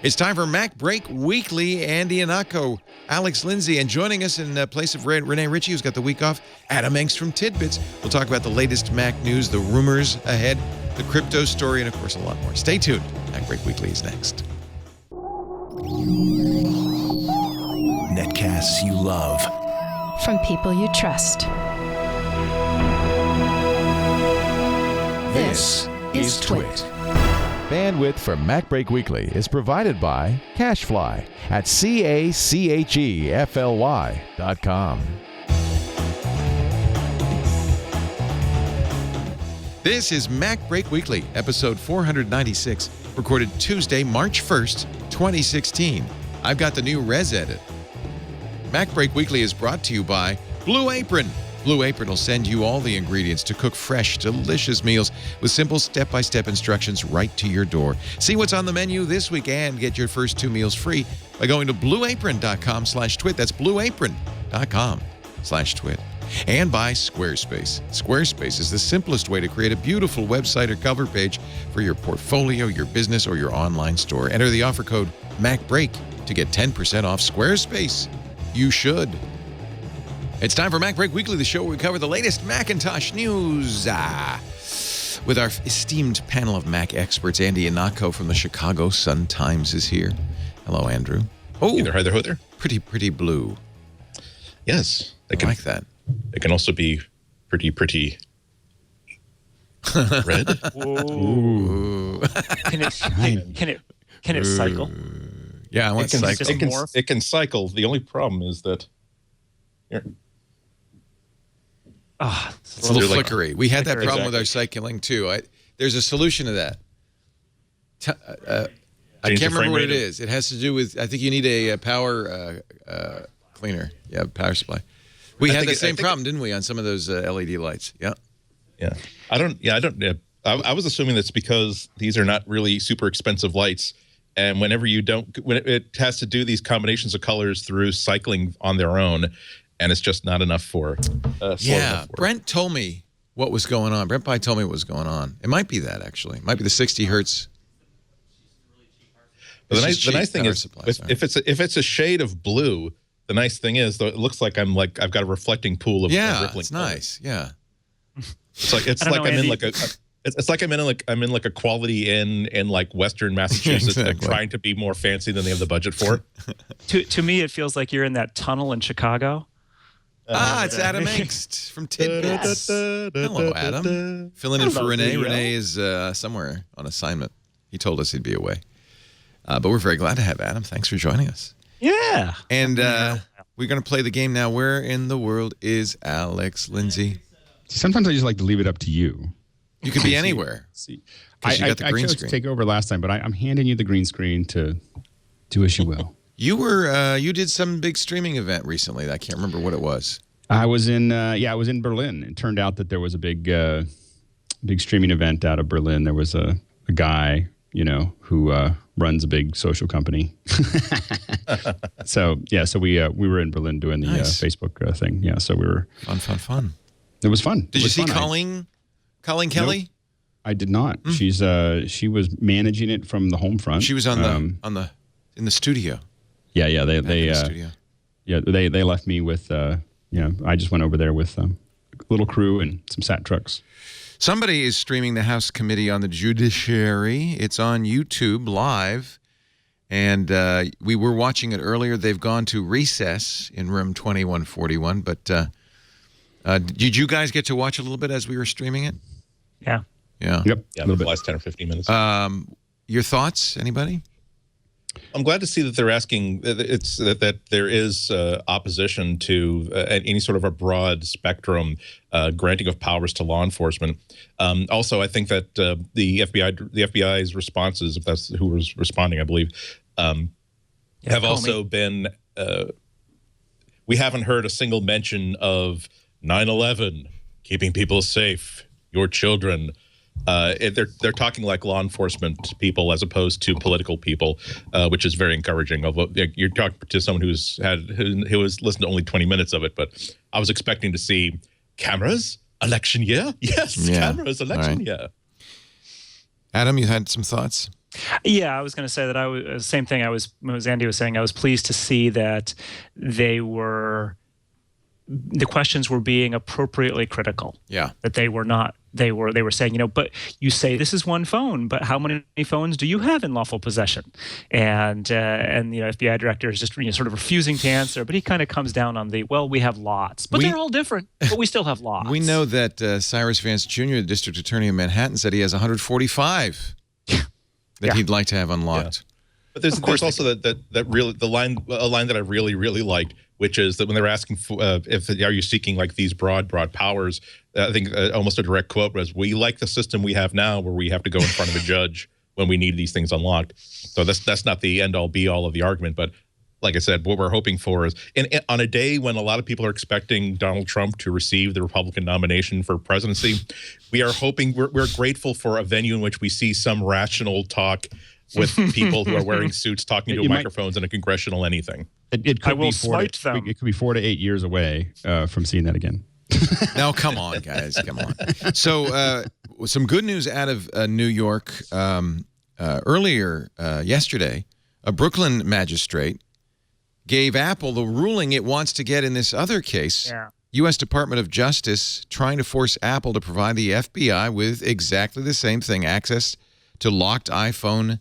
It's time for MacBreak Weekly. Andy Ihnatko, Alex Lindsay, and joining us in place of Renee Ritchie, who's got the week off, Adam Engst from Tidbits. We'll talk about the latest Mac news, the rumors ahead, the crypto story, and of course a lot more. Stay tuned. MacBreak Weekly is next. Netcasts you love. From people you trust. This is Twit. Bandwidth for MacBreak Weekly is provided by CacheFly at CACHEFLY.com. This is MacBreak Weekly, episode 496, recorded Tuesday, March 1st, 2016. I've got the new ResEdit. MacBreak Weekly is brought to you by Blue Apron. Blue Apron will send you all the ingredients to cook fresh, delicious meals with simple step-by-step instructions right to your door. See what's on the menu this week and get your first 2 meals free by going to blueapron.com/twit. That's blueapron.com/twit. And by Squarespace. Squarespace is the simplest way to create a beautiful website or cover page for your portfolio, your business, or your online store. Enter the offer code MacBreak to get 10% off Squarespace. You should. It's time for MacBreak Weekly, the show where we cover the latest Macintosh news. With our esteemed panel of Mac experts, Andy Ihnatko from the Chicago Sun-Times is here. Hello, Andrew. Oh, either hi there, ho there. Pretty blue. Yes. I like that. It can also be pretty red. Ooh. Can it cycle? Yeah, I want to cycle. It can cycle. The only problem is that here. It's a little flickery. We had that problem with our cycling too. There's a solution to that. I can't remember what it is. It has to do with, I think you need a power cleaner. Yeah, power supply. We had the same problem, didn't we, on some of those LED lights? Yeah. Yeah. I was assuming that's because these are not really super expensive lights. And when it has to do these combinations of colors through cycling on their own, and it's just not enough for. Brent told me what was going on. Brent Pye told me what was going on. It might be that, actually. It might be the 60 hertz. But the nice thing is, if it's a shade of blue, the nice thing is, though, it looks like I've got a reflecting pool of rippling. It's nice. Yeah. It's like I'm in a Quality Inn in like Western Massachusetts, exactly. Trying to be more fancy than they have the budget for. To me, it feels like you're in that tunnel in Chicago. It's Adam Engst from Tidbits. Hello, Adam. Filling in for Renee. Renee is somewhere on assignment. He told us he'd be away. But we're very glad to have Adam. Thanks for joining us. Yeah. And we're going to play the game now. Where in the world is Alex Lindsay? Sometimes I just like to leave it up to you. You could be anywhere. I chose to take over last time, but I'm handing you the green screen to do as you will. You did some big streaming event recently. I can't remember what it was. I was in Berlin. It turned out that there was a big streaming event out of Berlin. There was a guy, who runs a big social company. So we were in Berlin doing the Facebook thing. Yeah, so we were fun. It was fun. Did you see Colleen Kelly? Nope, I did not. She was managing it from the home front. She was in the studio. Yeah. They left me with I just went over there with a little crew and some SAT trucks. Somebody is streaming the House Committee on the Judiciary. It's on YouTube live, and we were watching it earlier. They've gone to recess in room 2141, but did you guys get to watch a little bit as we were streaming it? Yeah. Yep. Yeah, the last 10 or 15 minutes. Your thoughts, anybody? I'm glad to see that they're asking that there is opposition to any sort of a broad spectrum granting of powers to law enforcement. Also, I think that the FBI's responses, if that's who was responding, I believe, have also been. We haven't heard a single mention of 9/11, keeping people safe, your children. They're talking like law enforcement people as opposed to political people, which is very encouraging. Although you're talking to someone who has listened to only 20 minutes of it, but I was expecting to see cameras, election year, yes, cameras, election year. Adam, you had some thoughts? Yeah, I was going to say that I was same thing. As Andy was saying, I was pleased to see that the questions were being appropriately critical. Yeah. That they were not. They were saying, but you say this is one phone, but how many phones do you have in lawful possession? And FBI director is just sort of refusing to answer, but he kind of comes down on we have lots, but they're all different, but we still have lots. We know that Cyrus Vance Jr., the district attorney of Manhattan, said he has 145 that he'd like to have unlocked. Yeah. But there's also a line that I really, really liked, which is that when they're asking for, are you seeking like these broad powers? I think almost a direct quote was, "We like the system we have now, where we have to go in front of a judge when we need these things unlocked." So that's not the end all be all of the argument, but like I said, what we're hoping for is, and on a day when a lot of people are expecting Donald Trump to receive the Republican nomination for presidency, we are hoping, we're grateful for a venue in which we see some rational talk with people who are wearing suits talking to microphones in a congressional anything. It could be 4 to 8 years away from seeing that again. Now, come on, guys, come on. So, some good news out of New York. Earlier yesterday, a Brooklyn magistrate gave Apple the ruling it wants to get in this other case. Yeah. U.S. Department of Justice trying to force Apple to provide the FBI with exactly the same thing, access to locked iPhone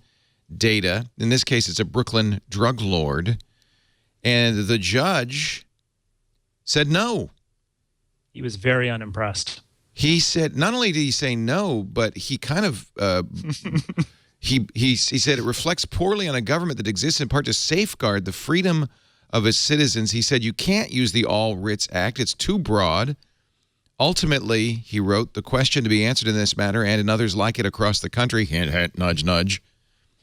data. In this case, it's a Brooklyn drug lord. And the judge said no. He was very unimpressed. He said, not only did he say no, but he kind of, he said it reflects poorly on a government that exists in part to safeguard the freedom of its citizens. He said, you can't use the All Writs Act. It's too broad. Ultimately, he wrote, the question to be answered in this matter and in others like it across the country, hint, hint, nudge, nudge,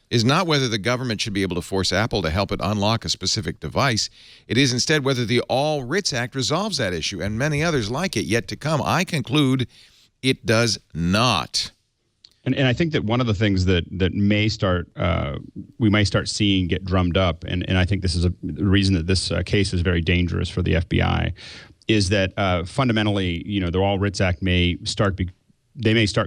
is not whether the government should be able to force Apple to help it unlock a specific device. It is instead whether the All Writs Act resolves that issue, and many others like it yet to come. I conclude it does not. And I think that one of the things that may start we may start seeing get drummed up, and I think this is the reason that this case is very dangerous for the FBI, is that fundamentally, the All Writs Act may start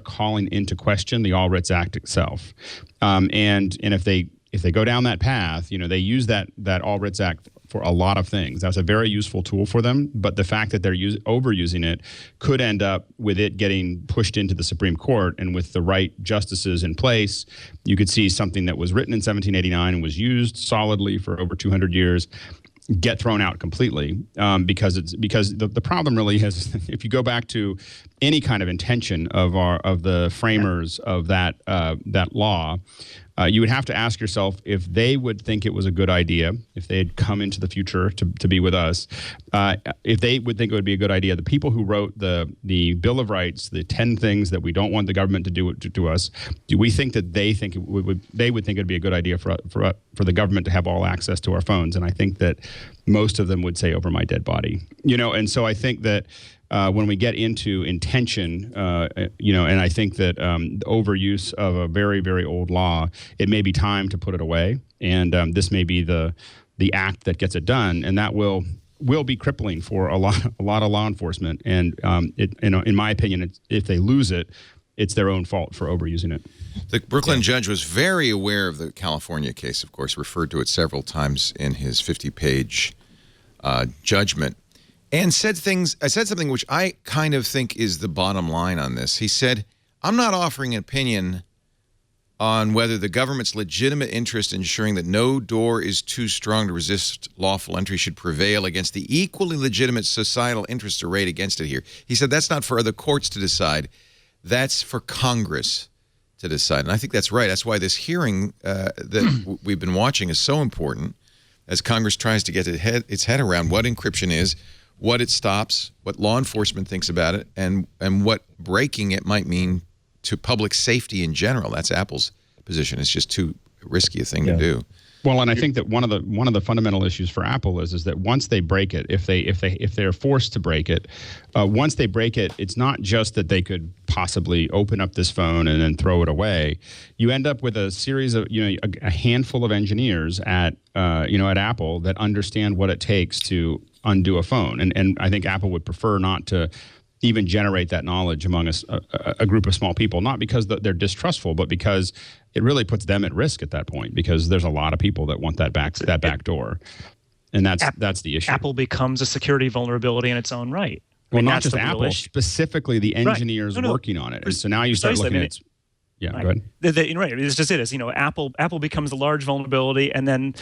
calling into question the All Writs Act itself, and if they go down that path, they use that All Writs Act for a lot of things. That's a very useful tool for them, but the fact that they're overusing it could end up with it getting pushed into the Supreme Court, and with the right justices in place, you could see something that was written in 1789 and was used solidly for over 200 years get thrown out completely, because the problem really is, if you go back to any kind of intention of the framers of that law, you would have to ask yourself if they would think it was a good idea, if they had come into the future to be with us, if they would think it would be a good idea. The people who wrote the Bill of Rights, the 10 things that we don't want the government to do to us, do we think that they would think it'd be a good idea for the government to have all access to our phones? And I think that most of them would say, over my dead body. And so I think that when we get into intention, and I think that overuse of a very, very old law, it may be time to put it away. And this may be the act that gets it done, and that will be crippling for a lot of law enforcement. And in my opinion, if they lose it, it's their own fault for overusing it. The Brooklyn judge was very aware of the California case, of course, referred to it several times in his 50-page judgment. And said something which I kind of think is the bottom line on this. He said, I'm not offering an opinion on whether the government's legitimate interest in ensuring that no door is too strong to resist lawful entry should prevail against the equally legitimate societal interests arrayed against it here. He said that's not for the courts to decide. That's for Congress to decide. And I think that's right. That's why this hearing that we've been watching is so important, as Congress tries to get its head around what encryption is, what it stops, what law enforcement thinks about it, and what breaking it might mean to public safety in general. That's Apple's position. It's just too risky a thing to do. Well, and I think that one of the fundamental issues for Apple is that once they break it, if they're forced to break it, once they break it, it's not just that they could possibly open up this phone and then throw it away. You end up with a series of a handful of engineers at Apple that understand what it takes to undo a phone, and I think Apple would prefer not to even generate that knowledge among a group of small people, not because they're distrustful, but because it really puts them at risk at that point, because there's a lot of people that want that back door. And that's the issue. Apple becomes a security vulnerability in its own right. Well, not just Apple, specifically the engineers working on it. And so now you start looking at... Yeah, go ahead. Right. It's just Apple becomes a large vulnerability, and then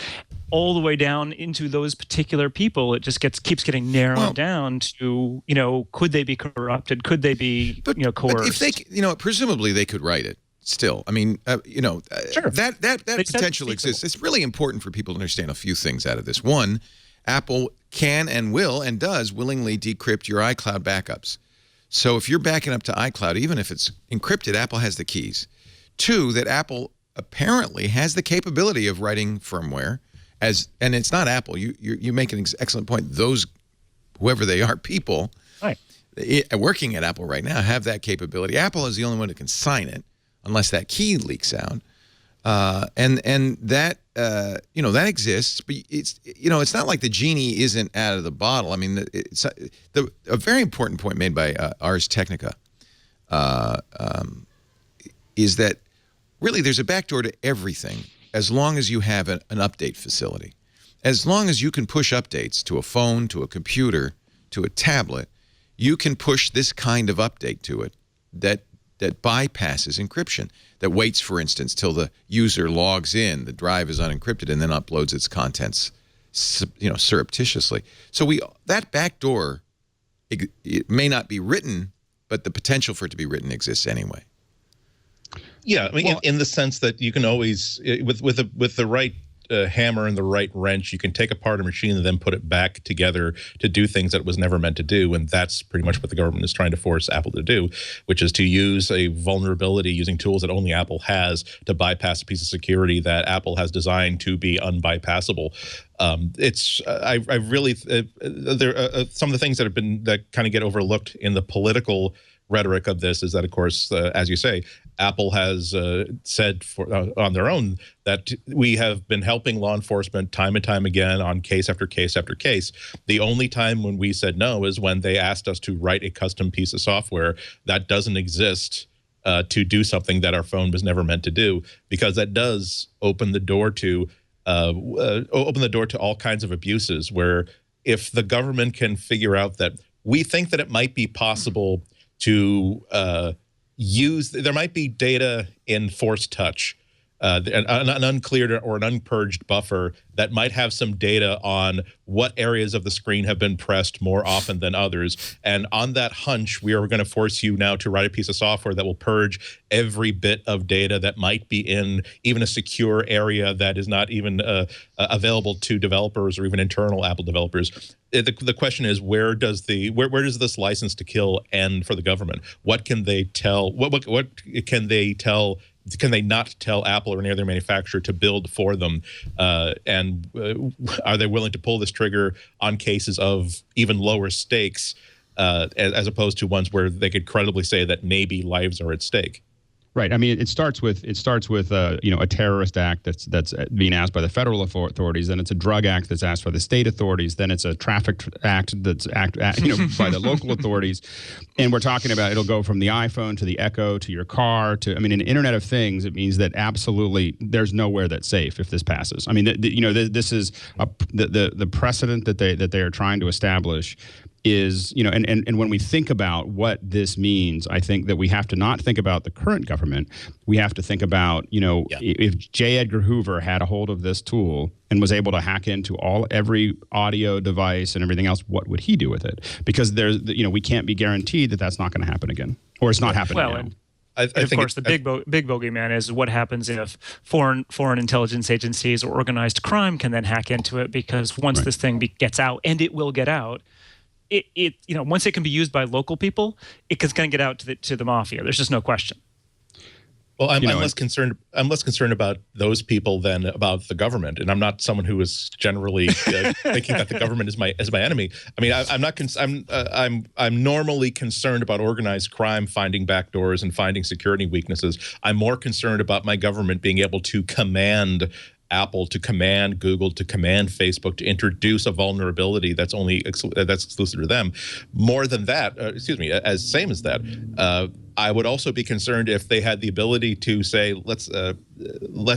all the way down into those particular people, it just keeps getting narrowed down to, could they be corrupted? Could they be, coerced? But if they, presumably they could write it still. I mean, sure. that potential exists. It's really important for people to understand a few things out of this. One, Apple can and will and does willingly decrypt your iCloud backups. So if you're backing up to iCloud, even if it's encrypted, Apple has the keys. Two, that Apple apparently has the capability of writing firmware, and it's not Apple. You make an excellent point. Those, whoever they are, people working at Apple right now have that capability. Apple is the only one who can sign it, unless that key leaks out. And that that exists, but it's not like the genie isn't out of the bottle. I mean, a very important point made by Ars Technica is that really there's a backdoor to everything as long as you have an update facility. As long as you can push updates to a phone, to a computer, to a tablet, you can push this kind of update to it that bypasses encryption, that waits, for instance, till the user logs in, the drive is unencrypted, and then uploads its contents, surreptitiously. So that backdoor, it may not be written, but the potential for it to be written exists anyway. Yeah, I mean, in the sense that you can always, with the right hammer and the right wrench, you can take apart a machine and then put it back together to do things that it was never meant to do. And that's pretty much what the government is trying to force Apple to do, which is to use a vulnerability using tools that only Apple has to bypass a piece of security that Apple has designed to be unbypassable. I really there some of the things that kind of get overlooked in the political rhetoric of this is that, of course, as you say, Apple has said on their own that we have been helping law enforcement time and time again on case after case after case. The only time when we said no is when they asked us to write a custom piece of software that doesn't exist to do something that our phone was never meant to do, because that does open the door to all kinds of abuses, where if the government can figure out that we think that it might be possible to there might be data in Force Touch, an uncleared or an unpurged buffer that might have some data on what areas of the screen have been pressed more often than others. And on that hunch, we are going to force you now to write a piece of software that will purge every bit of data that might be in even a secure area that is not even available to developers or even internal Apple developers. The question is, where does this license to kill end for the government? What can they tell? What can they tell? Can they not tell Apple or any other manufacturer to build for them? And are they willing to pull this trigger on cases of even lower stakes, as opposed to ones where they could credibly say that maybe lives are at stake? Right. I mean, it starts with a terrorist act that's being asked by the federal authorities. Then it's a drug act that's asked by the state authorities. Then it's a traffic act that's by the local authorities. And we're talking about it'll go from the iPhone to the Echo to your car to, I mean, an Internet of Things. It means that absolutely there's nowhere that's safe if this passes. I mean, this is the precedent that they are trying to establish. Is, and when we think about what this means, I think that we have to not think about the current government. We have to think about, if J. Edgar Hoover had a hold of this tool and was able to hack into every audio device and everything else, what would he do with it? Because we can't be guaranteed that that's not going to happen again, or it's not happening now. I think, of course, the big bogeyman is what happens if foreign intelligence agencies or organized crime can then hack into it, because once this thing gets out, and it will get out, once it can be used by local people, it's going to get out to the mafia. There's just no question. Well, I'm less concerned. I'm less concerned about those people than about the government, and I'm not someone who is generally thinking that the government is my enemy. I mean, I'm normally concerned about organized crime finding backdoors and finding security weaknesses. I'm more concerned about my government being able to command Apple to command Google, to command Facebook to introduce a vulnerability that's that's exclusive to them. More than that, same as that, I would also be concerned if they had the ability to say, let's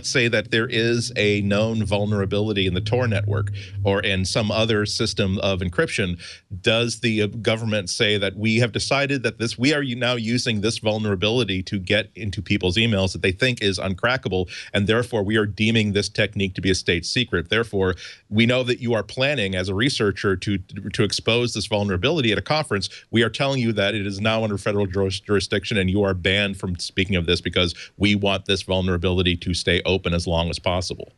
say that there is a known vulnerability in the Tor network or in some other system of encryption. Does the government say that we have decided that we are now using this vulnerability to get into people's emails that they think is uncrackable, and therefore we are deeming this technique to be a state secret. Therefore, we know that you are planning as a researcher to expose this vulnerability at a conference. We are telling you that it is now under federal jurisdiction and you are banned from speaking of this because we want this vulnerability to stay open as long as possible.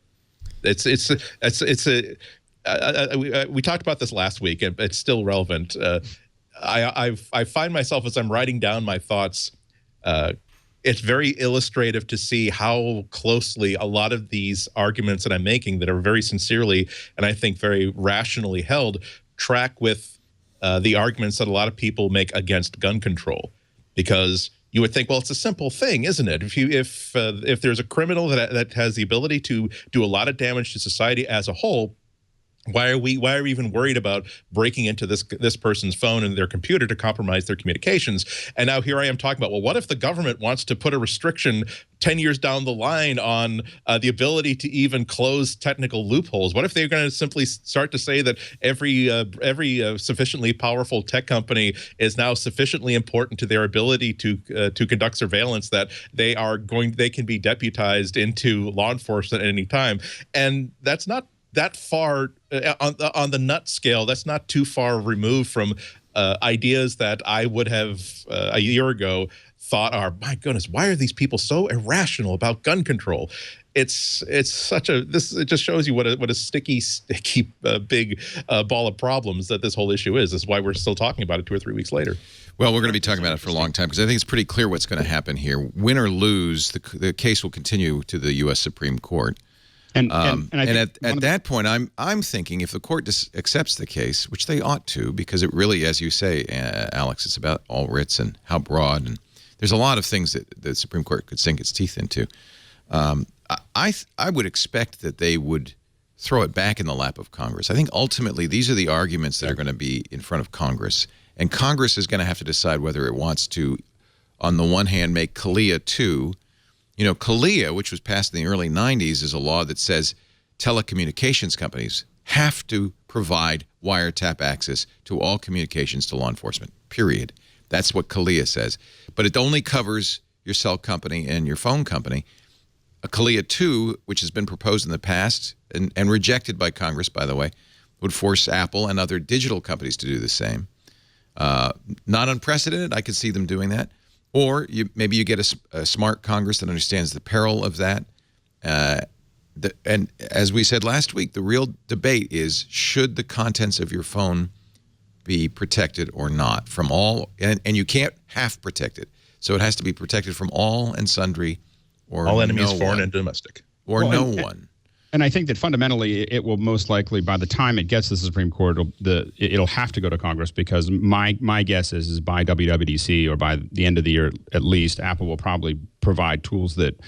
We talked about this last week, and it's still relevant. I find myself, as I'm writing down my thoughts, it's very illustrative to see how closely a lot of these arguments that I'm making that are very sincerely and I think very rationally held track with the arguments that a lot of people make against gun control. Because you would think, well, it's a simple thing, isn't it? If there's a criminal that has the ability to do a lot of damage to society as a whole, why are we even worried about breaking into this person's phone and their computer to compromise their communications? And now here I am talking about, well, what if the government wants to put a restriction 10 years down the line on the ability to even close technical loopholes? What if they're going to simply start to say that every sufficiently powerful tech company is now sufficiently important to their ability to conduct surveillance that they can be deputized into law enforcement at any time? And that's not that far on the nut scale. That's not too far removed from ideas that I would have a year ago thought are, my goodness, why are these people so irrational about gun control? It just shows you what a sticky big ball of problems that this whole issue is. This is why we're still talking about it 2 or 3 weeks later. Well, we're going to be talking about it for a long time because I think it's pretty clear what's going to happen here. Win or lose, the case will continue to the U.S. Supreme Court. And at that point, I'm thinking if the court accepts the case, which they ought to, because it really, as you say, Alex, it's about all writs and how broad, and there's a lot of things that the Supreme Court could sink its teeth into. I would expect that they would throw it back in the lap of Congress. I think ultimately these are the arguments that are going to be in front of Congress, and Congress is going to have to decide whether it wants to, on the one hand, make CALEA 2. You know, CALEA, which was passed in the early 90s, is a law that says telecommunications companies have to provide wiretap access to all communications to law enforcement, period. That's what CALEA says. But it only covers your cell company and your phone company. A CALEA 2, which has been proposed in the past and rejected by Congress, by the way, would force Apple and other digital companies to do the same. Not unprecedented. I could see them doing that. Or maybe you get a smart Congress that understands the peril of that. And as we said last week, the real debate is, should the contents of your phone be protected or not from all? And you can't half protect it. So it has to be protected from all and sundry, or all enemies, no foreign one, and domestic. or no one. And I think that fundamentally it will most likely, by the time it gets to the Supreme Court, it'll have to go to Congress, because my guess is by WWDC or by the end of the year at least, Apple will probably provide tools that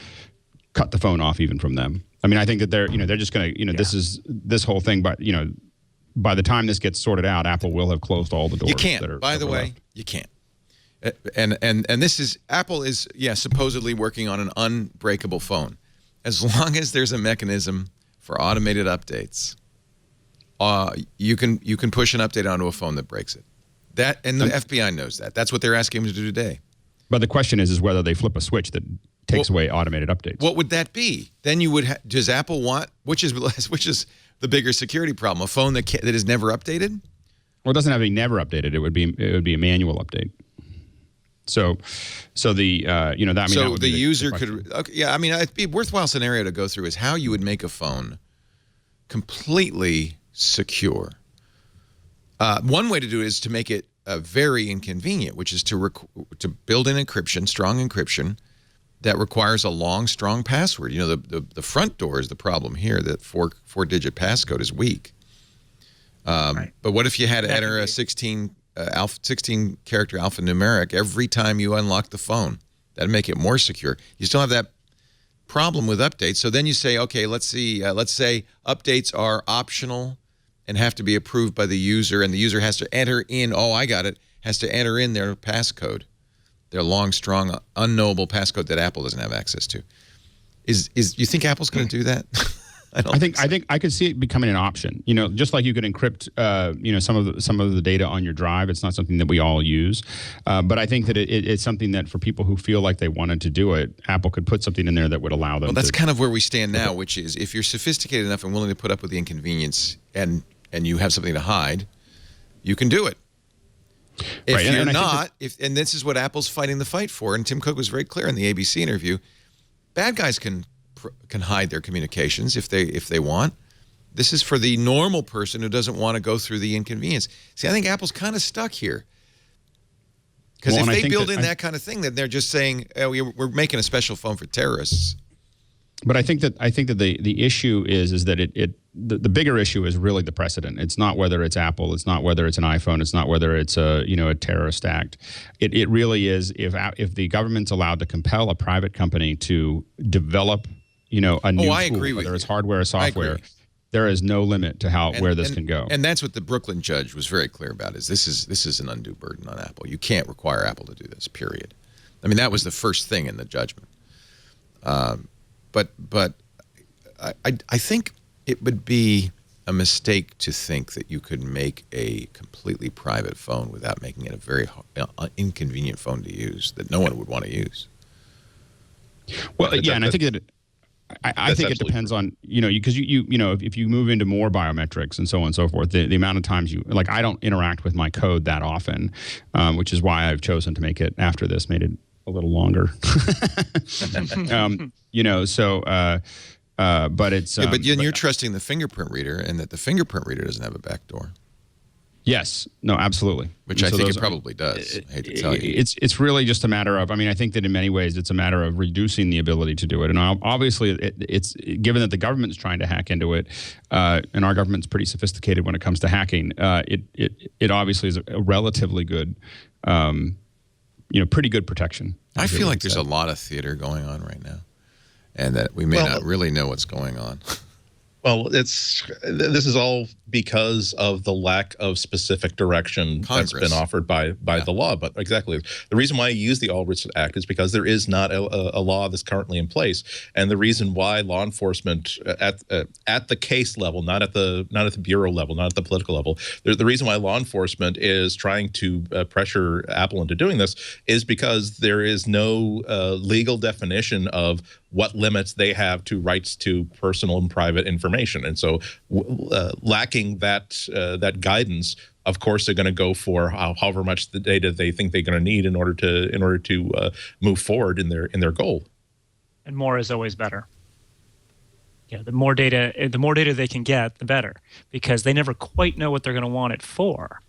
cut the phone off even from them. I mean, I think that they're just going to, this whole thing, but by the time this gets sorted out, Apple will have closed all the doors. You can't. That are, by the way, left. You can't. And this is, Apple is, supposedly working on an unbreakable phone. As long as there's a mechanism for automated updates, you can push an update onto a phone that breaks it. And the FBI knows that. That's what they're asking them to do today. But the question is whether they flip a switch that takes away automated updates. What would that be? Then you would. Does Apple want? Which is the bigger security problem? A phone that is never updated? Well, it doesn't have to be never updated. It would be a manual update. So the the user could. Okay, yeah, I mean, it'd be a worthwhile scenario to go through is how you would make a phone completely secure. One way to do it is to make it very inconvenient, which is to build in encryption, strong encryption, that requires a long, strong password. The front door is the problem here. That four-digit passcode is weak. Right. But what if you had to enter a 16-character alphanumeric every time you unlock the phone? That'd make it more secure. You still have that problem with updates. So then you say, okay, let's see. Let's say updates are optional and have to be approved by the user, and the user has to enter in. Oh, I got it. Has to enter in their passcode, their long, strong, unknowable passcode that Apple doesn't have access to. You think Apple's going to do that? I think I could see it becoming an option. You know, just like you could encrypt, you know, some of the data on your drive. It's not something that we all use, but I think that it's something that for people who feel like they wanted to do it, Apple could put something in there that would allow them. Well, that's kind of where we stand now, which is if you're sophisticated enough and willing to put up with the inconvenience, and you have something to hide, you can do it. If right, you're not, and this is what Apple's fighting the fight for, and Tim Cook was very clear in the ABC interview, bad guys can hide their communications if they want. This is for the normal person who doesn't want to go through the inconvenience. See, I think Apple's kind of stuck here. Because if they build in that kind of thing, then they're just saying, oh, we're making a special phone for terrorists. But I think that the issue is that the bigger issue is really the precedent. It's not whether it's Apple, it's not whether it's an iPhone, it's not whether it's a terrorist act. It really is if the government's allowed to compel a private company to develop a new tool, whether it's hardware or software, there is no limit to where this can go. And that's what the Brooklyn judge was very clear about. This is an undue burden on Apple. You can't require Apple to do this. Period. I mean, that was the first thing in the judgment. But I think it would be a mistake to think that you could make a completely private phone without making it a very inconvenient phone to use that no one would want to use. Well, yeah, and I think that I think it depends on because if you move into more biometrics and so on and so forth, the amount of times I don't interact with my code that often, which is why I've chosen to make it after this made it a little longer. But it's but you're trusting the fingerprint reader, and that the fingerprint reader doesn't have a backdoor. Yes, no, absolutely. Which I think it probably does. I hate to tell you. It's really just a matter of, I think that in many ways it's a matter of reducing the ability to do it. And obviously it's given that the government's trying to hack into it, and our government's pretty sophisticated when it comes to hacking, it obviously is a relatively good, pretty good protection. I feel like there's a lot of theater going on right now, and that we may not really know what's going on. Well, this is all because of the lack of specific direction that's been offered by the law. But exactly, the reason why I use the All Writs Act is because there is not a law that's currently in place, and the reason why law enforcement at the case level, not at the bureau level, not at the political level, the reason why law enforcement is trying to pressure Apple into doing this is because there is no legal definition of what limits they have to rights to personal and private information, and so lacking that guidance, of course, they're going to go for however much the data they think they're going to need in order to move forward in their goal. And more is always better. The more data they can get, the better, because they never quite know what they're going to want it for,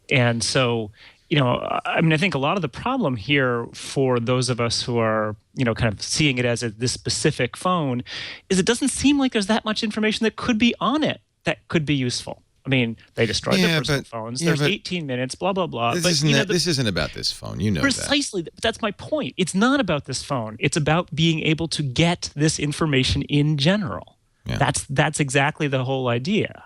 and so. I think a lot of the problem here for those of us who are, kind of seeing it as this specific phone is it doesn't seem like there's that much information that could be on it that could be useful. I mean, they destroyed their personal phones. There's 18 minutes, blah, blah, blah. This isn't about this phone. Precisely. That. That's my point. It's not about this phone. It's about being able to get this information in general. Yeah. That's exactly the whole idea.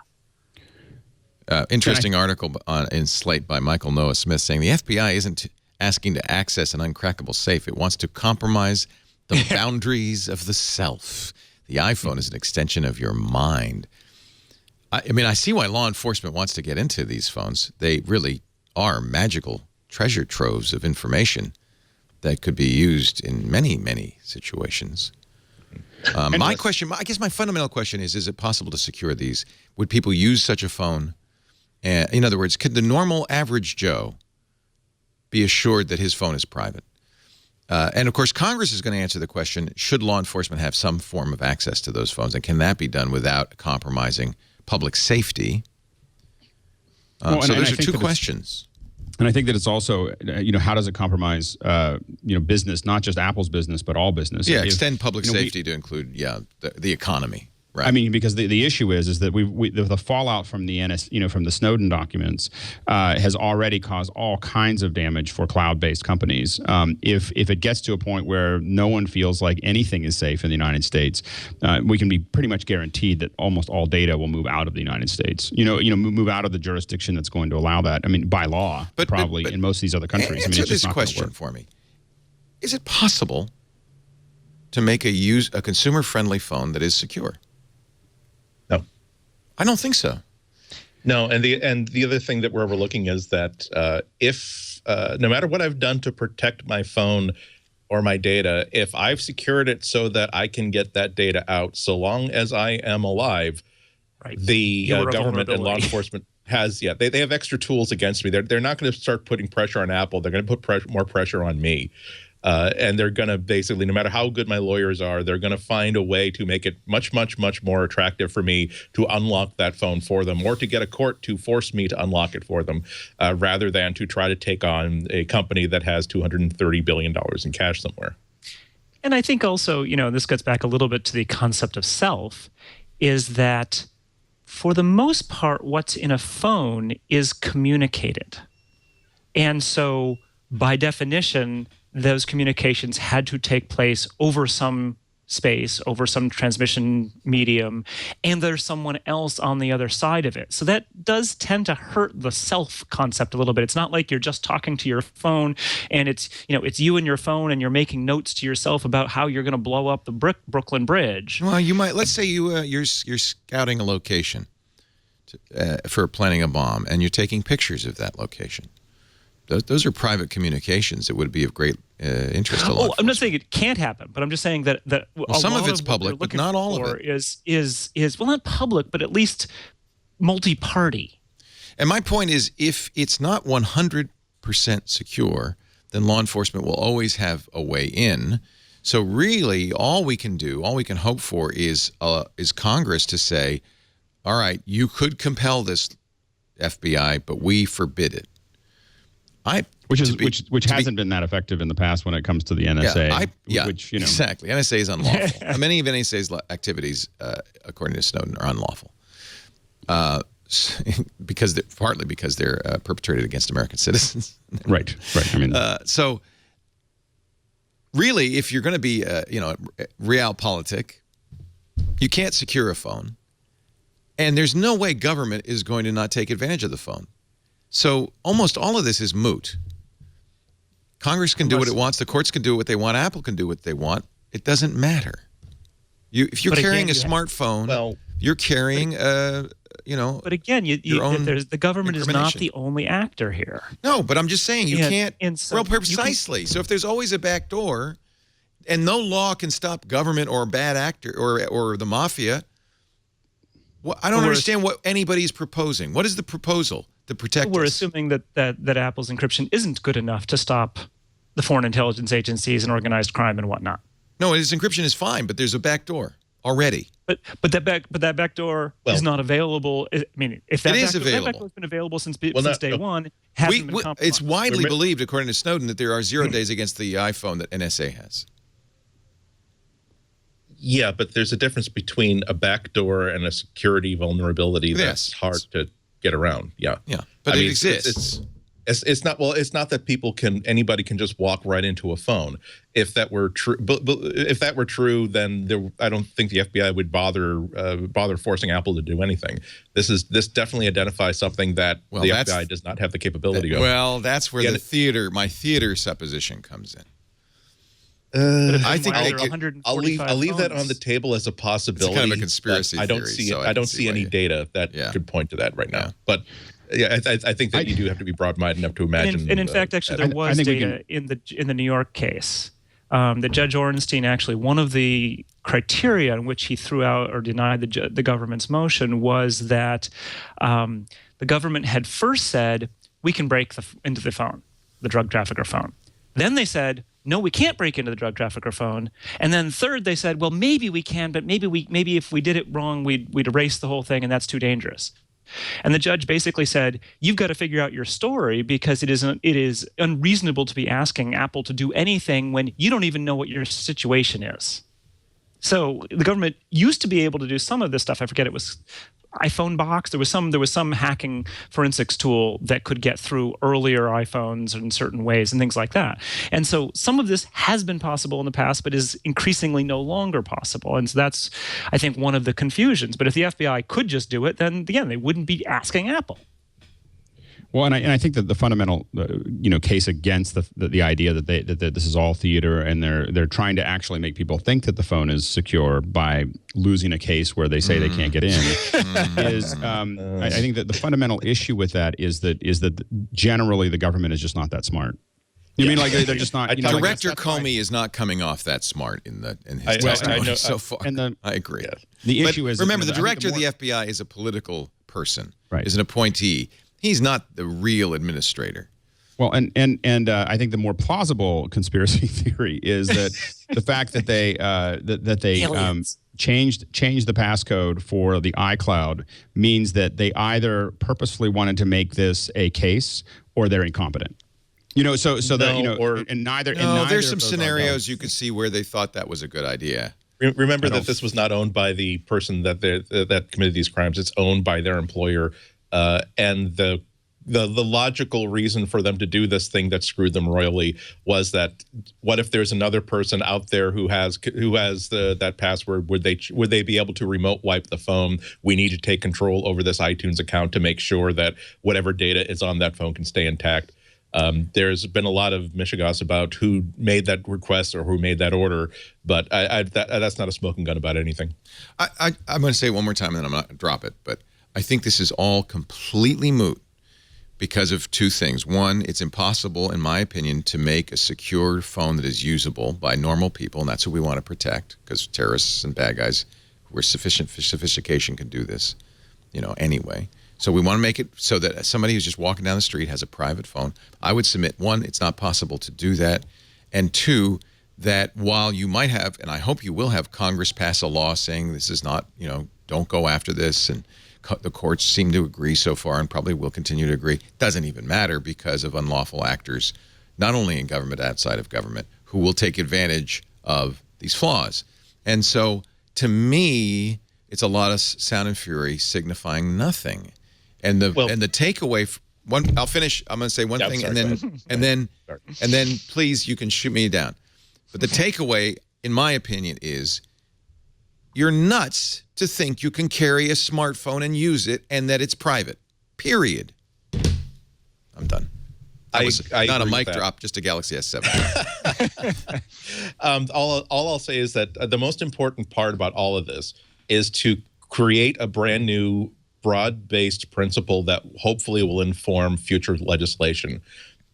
Interesting article in Slate by Michael Noah Smith saying the FBI isn't asking to access an uncrackable safe. It wants to compromise the boundaries of the self. The iPhone is an extension of your mind. I see why law enforcement wants to get into these phones. They really are magical treasure troves of information that could be used in many, many situations. My fundamental question is it possible to secure these? Would people use such a phone? In other words, could the normal average Joe be assured that his phone is private? And, of course, Congress is going to answer the question, should law enforcement have some form of access to those phones? And can that be done without compromising public safety? So those are two questions. And I think that it's also, how does it compromise, business, not just Apple's business, but all business? Yeah, extend public safety to include, the economy. Right. I mean, because the issue is that the fallout from the from the Snowden documents has already caused all kinds of damage for cloud-based companies. If it gets to a point where no one feels like anything is safe in the United States, we can be pretty much guaranteed that almost all data will move out of the United States. Move out of the jurisdiction that's going to allow that. I mean, by law, but in most of these other countries. Answer this question for me: is it possible to make a consumer-friendly phone that is secure? No, I don't think so. No, and the other thing that we're overlooking is that if no matter what I've done to protect my phone or my data, if I've secured it so that I can get that data out, so long as I am alive, right, the government and law enforcement they have extra tools against me. They're not going to start putting pressure on Apple. They're going to put more pressure on me. And they're going to basically, no matter how good my lawyers are, they're going to find a way to make it much, much, much more attractive for me to unlock that phone for them, or to get a court to force me to unlock it for them, rather than to try to take on a company that has $230 billion in cash somewhere. And I think also, this gets back a little bit to the concept of self, is that for the most part, what's in a phone is communicated. And so by definition, those communications had to take place over some space, over some transmission medium, and there's someone else on the other side of it. So that does tend to hurt the self concept a little bit. It's not like you're just talking to your phone and it's you and your phone and you're making notes to yourself about how you're going to blow up the Brooklyn Bridge. Well, you might, let's say you're scouting a location for planning a bomb, and you're taking pictures of that location. Those are private communications that would be of great interest to law enforcement. I'm not saying it can't happen, but I'm just saying that some of it's public, but not all of it is well, not public, but at least multi-party. And my point is, if it's not 100% secure, then law enforcement will always have a way in. So really, all we can hope for is Congress to say, all right, you could compel this, FBI, but we forbid it. Which hasn't been that effective in the past when it comes to the NSA. Exactly. NSA is unlawful. Many of NSA's activities, according to Snowden, are unlawful, partly because they're perpetrated against American citizens. Right. I mean, so really, if you're going to be, realpolitik, you can't secure a phone, and there's no way government is going to not take advantage of the phone. So almost all of this is moot. Congress can do what it wants. The courts can do what they want. Apple can do what they want. It doesn't matter. If you're carrying a smartphone, you're carrying, But again, the government is not the only actor here. No, but I'm just saying you can't. Precisely. So if there's always a back door, and no law can stop government or a bad actor or the mafia, well, I don't understand what anybody's proposing. What is the proposal to protect us? We're assuming that Apple's encryption isn't good enough to stop the foreign intelligence agencies and organized crime and whatnot. No, its encryption is fine, but there's a back door already. But that back door is not available. I mean, if that back door has been available since day one, hasn't been compromised. It's widely believed, according to Snowden, that there are 0 days against the iPhone that NSA has. Yeah, but there's a difference between a backdoor and a security vulnerability that's hard to get around. Yeah, but it exists. It's not. Well, it's not that anybody can just walk right into a phone. If that were true, but if that were true, then I don't think the FBI would bother forcing Apple to do anything. This definitely identifies something that the FBI does not have the capability of. Well, that's where my theater supposition comes in. I think I'll leave that on the table as a possibility. It's kind of a conspiracy theory. I don't see any data that could point to that right now. But yeah, I think that you do have to be broad-minded enough to imagine. And in fact, actually, there was data in the New York case. That Judge Orenstein, actually, one of the criteria in which he threw out or denied the government's motion was that the government had first said, we can break into the phone, the drug trafficker phone. Then they said, no, we can't break into the drug trafficker phone. And then third, they said, well, maybe we can, but maybe if we did it wrong, we'd erase the whole thing, and that's too dangerous. And the judge basically said, you've got to figure out your story, because it is unreasonable to be asking Apple to do anything when you don't even know what your situation is. So the government used to be able to do some of this stuff. I forget, it was iPhone box. There was some hacking forensics tool that could get through earlier iPhones in certain ways and things like that. And so some of this has been possible in the past, but is increasingly no longer possible. And so that's, I think, one of the confusions. But if the FBI could just do it, then again, they wouldn't be asking Apple. Well, and I think that the fundamental, case against the idea that that this is all theater and they're trying to actually make people think that the phone is secure by losing a case where they say they can't get in is I think that the fundamental issue with that is that generally the government is just not that smart. You mean like they're just not? Director Comey is not coming off that smart in his testimony so far. I agree. Yeah. The issue is, remember, the director of the FBI is a political person, right? Is an appointee. He's not the real administrator. Well, and I think the more plausible conspiracy theory is that the fact that they changed the passcode for the iCloud means that they either purposefully wanted to make this a case or they're incompetent. There's some scenarios you could see where they thought that was a good idea. Remember that this was not owned by the person that committed these crimes. It's owned by their employer. And the logical reason for them to do this thing that screwed them royally was that what if there's another person out there who has that password? Would they be able to remote wipe the phone? We need to take control over this iTunes account to make sure that whatever data is on that phone can stay intact. There's been a lot of mishigas about who made that request or who made that order, but that's not a smoking gun about anything. I'm going to say it one more time and then I'm not going to drop it, but I think this is all completely moot because of two things. One, it's impossible, in my opinion, to make a secure phone that is usable by normal people, and that's who we want to protect, because terrorists and bad guys who are sophistication can do this, anyway. So we want to make it so that somebody who's just walking down the street has a private phone. I would submit, one, it's not possible to do that, and two, that while you might have, and I hope you will have, Congress pass a law saying this is not, don't go after this, and the courts seem to agree so far and probably will continue to agree. Doesn't even matter because of unlawful actors, not only in government, outside of government, who will take advantage of these flaws. And so, to me, it's a lot of sound and fury signifying nothing. And the takeaway, I'll finish. I'm going to say one thing, and then please, you can shoot me down. But the takeaway, in my opinion, is you're nuts to think you can carry a smartphone and use it and that it's private. Period. I'm done. I not a mic drop, just a Galaxy S7. All I'll say is that the most important part about all of this is to create a brand new broad-based principle that hopefully will inform future legislation.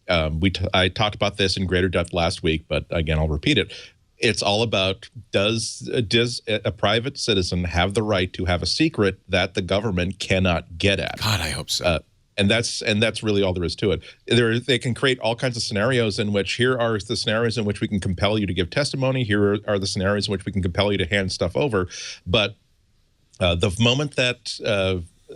I talked about this in greater depth last week, but again, I'll repeat it. It's all about does a private citizen have the right to have a secret that the government cannot get at? God, I hope so. And that's really all there is to it. They can create all kinds of scenarios in which here are the scenarios in which we can compel you to give testimony. Here are the scenarios in which we can compel you to hand stuff over. But the moment that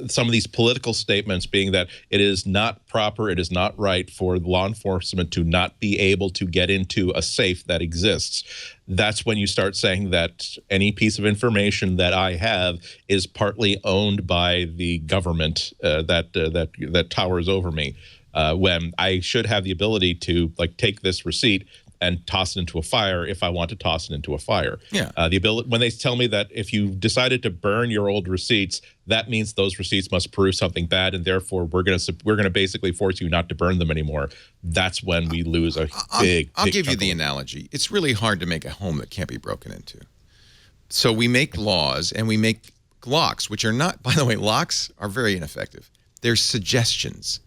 some of these political statements being that it is not proper, it is not right for law enforcement to not be able to get into a safe that exists, that's when you start saying that any piece of information that I have is partly owned by the government that towers over me, when I should have the ability to take this receipt and toss it into a fire if I want to toss it into a fire. Yeah. The ability, when they tell me that if you decided to burn your old receipts, that means those receipts must prove something bad, and therefore we're gonna basically force you not to burn them anymore. That's when we lose a big. I'll give you the analogy. It's really hard to make a home that can't be broken into. So we make laws and we make locks, which are not. By the way, locks are very ineffective. They're suggestions,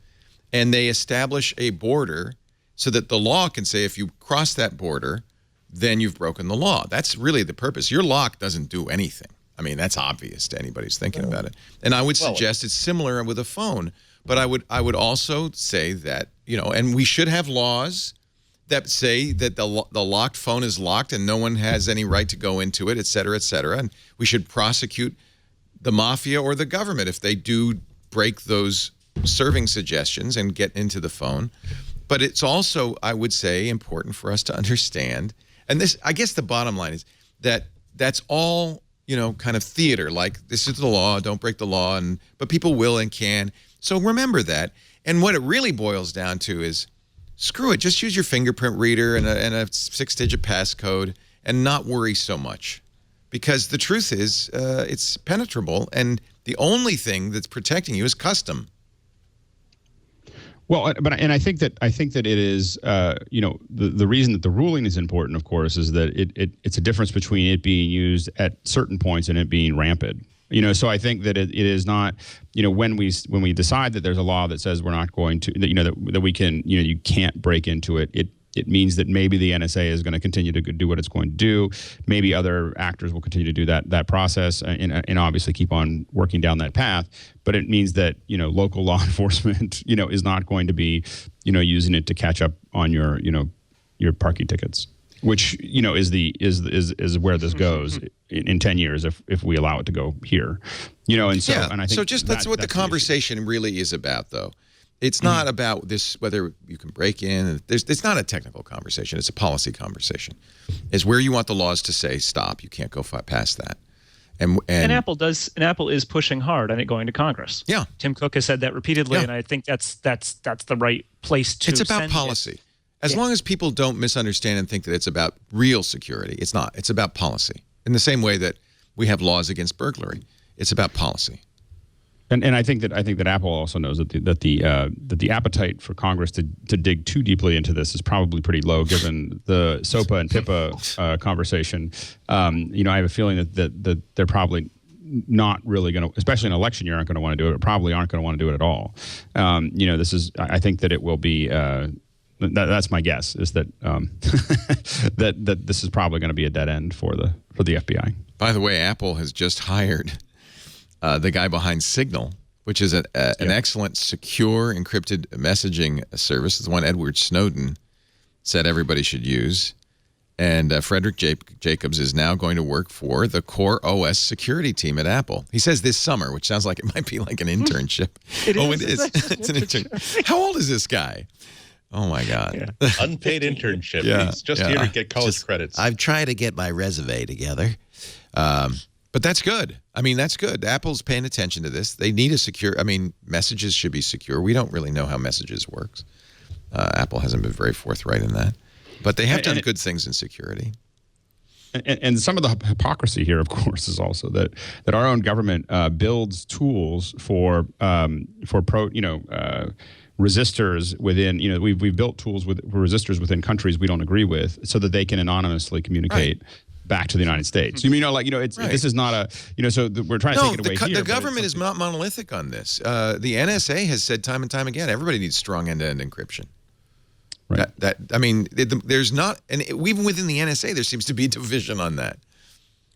and they establish a border, so that the law can say if you cross that border, then you've broken the law. That's really the purpose. Your lock doesn't do anything. I mean, that's obvious to anybody who's thinking about it. And I would suggest it's similar with a phone. But I would also say that, and we should have laws that say that the locked phone is locked and no one has any right to go into it, et cetera, et cetera. And we should prosecute the mafia or the government if they do break those serving suggestions and get into the phone. But it's also, I would say, important for us to understand, and this, I guess the bottom line is that that's all, kind of theater. Like, this is the law, don't break the law, but people will and can. So remember that. And what it really boils down to is, screw it, just use your fingerprint reader and a 6-digit passcode and not worry so much. Because the truth is, it's penetrable, and the only thing that's protecting you is custom. Well, and I think that it is, the reason that the ruling is important, of course, is that it's a difference between it being used at certain points and it being rampant. So I think that it is not, when we decide that there's a law that says we're not going to, that we can, you can't break into it. It means that maybe the NSA is going to continue to do what it's going to do. Maybe other actors will continue to do that process and obviously keep on working down that path. But it means that, local law enforcement, is not going to be, using it to catch up on your parking tickets, which, is where this goes in 10 years if we allow it to go here, and so, and I think that's what the conversation really is about, though. It's not about this, whether you can break in. It's not a technical conversation. It's a policy conversation. It's where you want the laws to say, stop, you can't go past that. And Apple is pushing hard on it going to Congress. Yeah. Tim Cook has said that repeatedly, and I think that's the right place to It's about policy. As long as people don't misunderstand and think that it's about real security, it's not. It's about policy. In the same way that we have laws against burglary, it's about policy. And I think that Apple also knows that the appetite for Congress to dig too deeply into this is probably pretty low, given the SOPA and PIPA conversation. I have a feeling that they're probably not really going to, especially in an election year, aren't going to want to do it. Or probably aren't going to want to do it at all. This is. I think that it will be. That's my guess. Is that that this is probably going to be a dead end for the FBI. By the way, Apple has just hired the guy behind Signal, which is an excellent, secure, encrypted messaging service. It's the one Edward Snowden said everybody should use. And Frederick Jacobs is now going to work for the Core OS security team at Apple. He says this summer, which sounds like it might be like an internship. It is. It's an intern. How old is this guy? Oh, my God. Yeah. Unpaid internship. Yeah. He's just here to get college credits. I've tried to get my resume together. But that's good. I mean, that's good. Apple's paying attention to this. They need a secure, messages should be secure. We don't really know how messages works. Apple hasn't been very forthright in that. But they have done good things in security. And some of the hypocrisy here, of course, is also that our own government builds tools for resistors within, we've built tools for resistors within countries we don't agree with so that they can anonymously communicate back to the United States. This is not a, so we're trying to take it away here. The government is not monolithic on this. The NSA has said time and time again, everybody needs strong end-to-end encryption. Right. There's not, and even within the NSA, there seems to be division on that.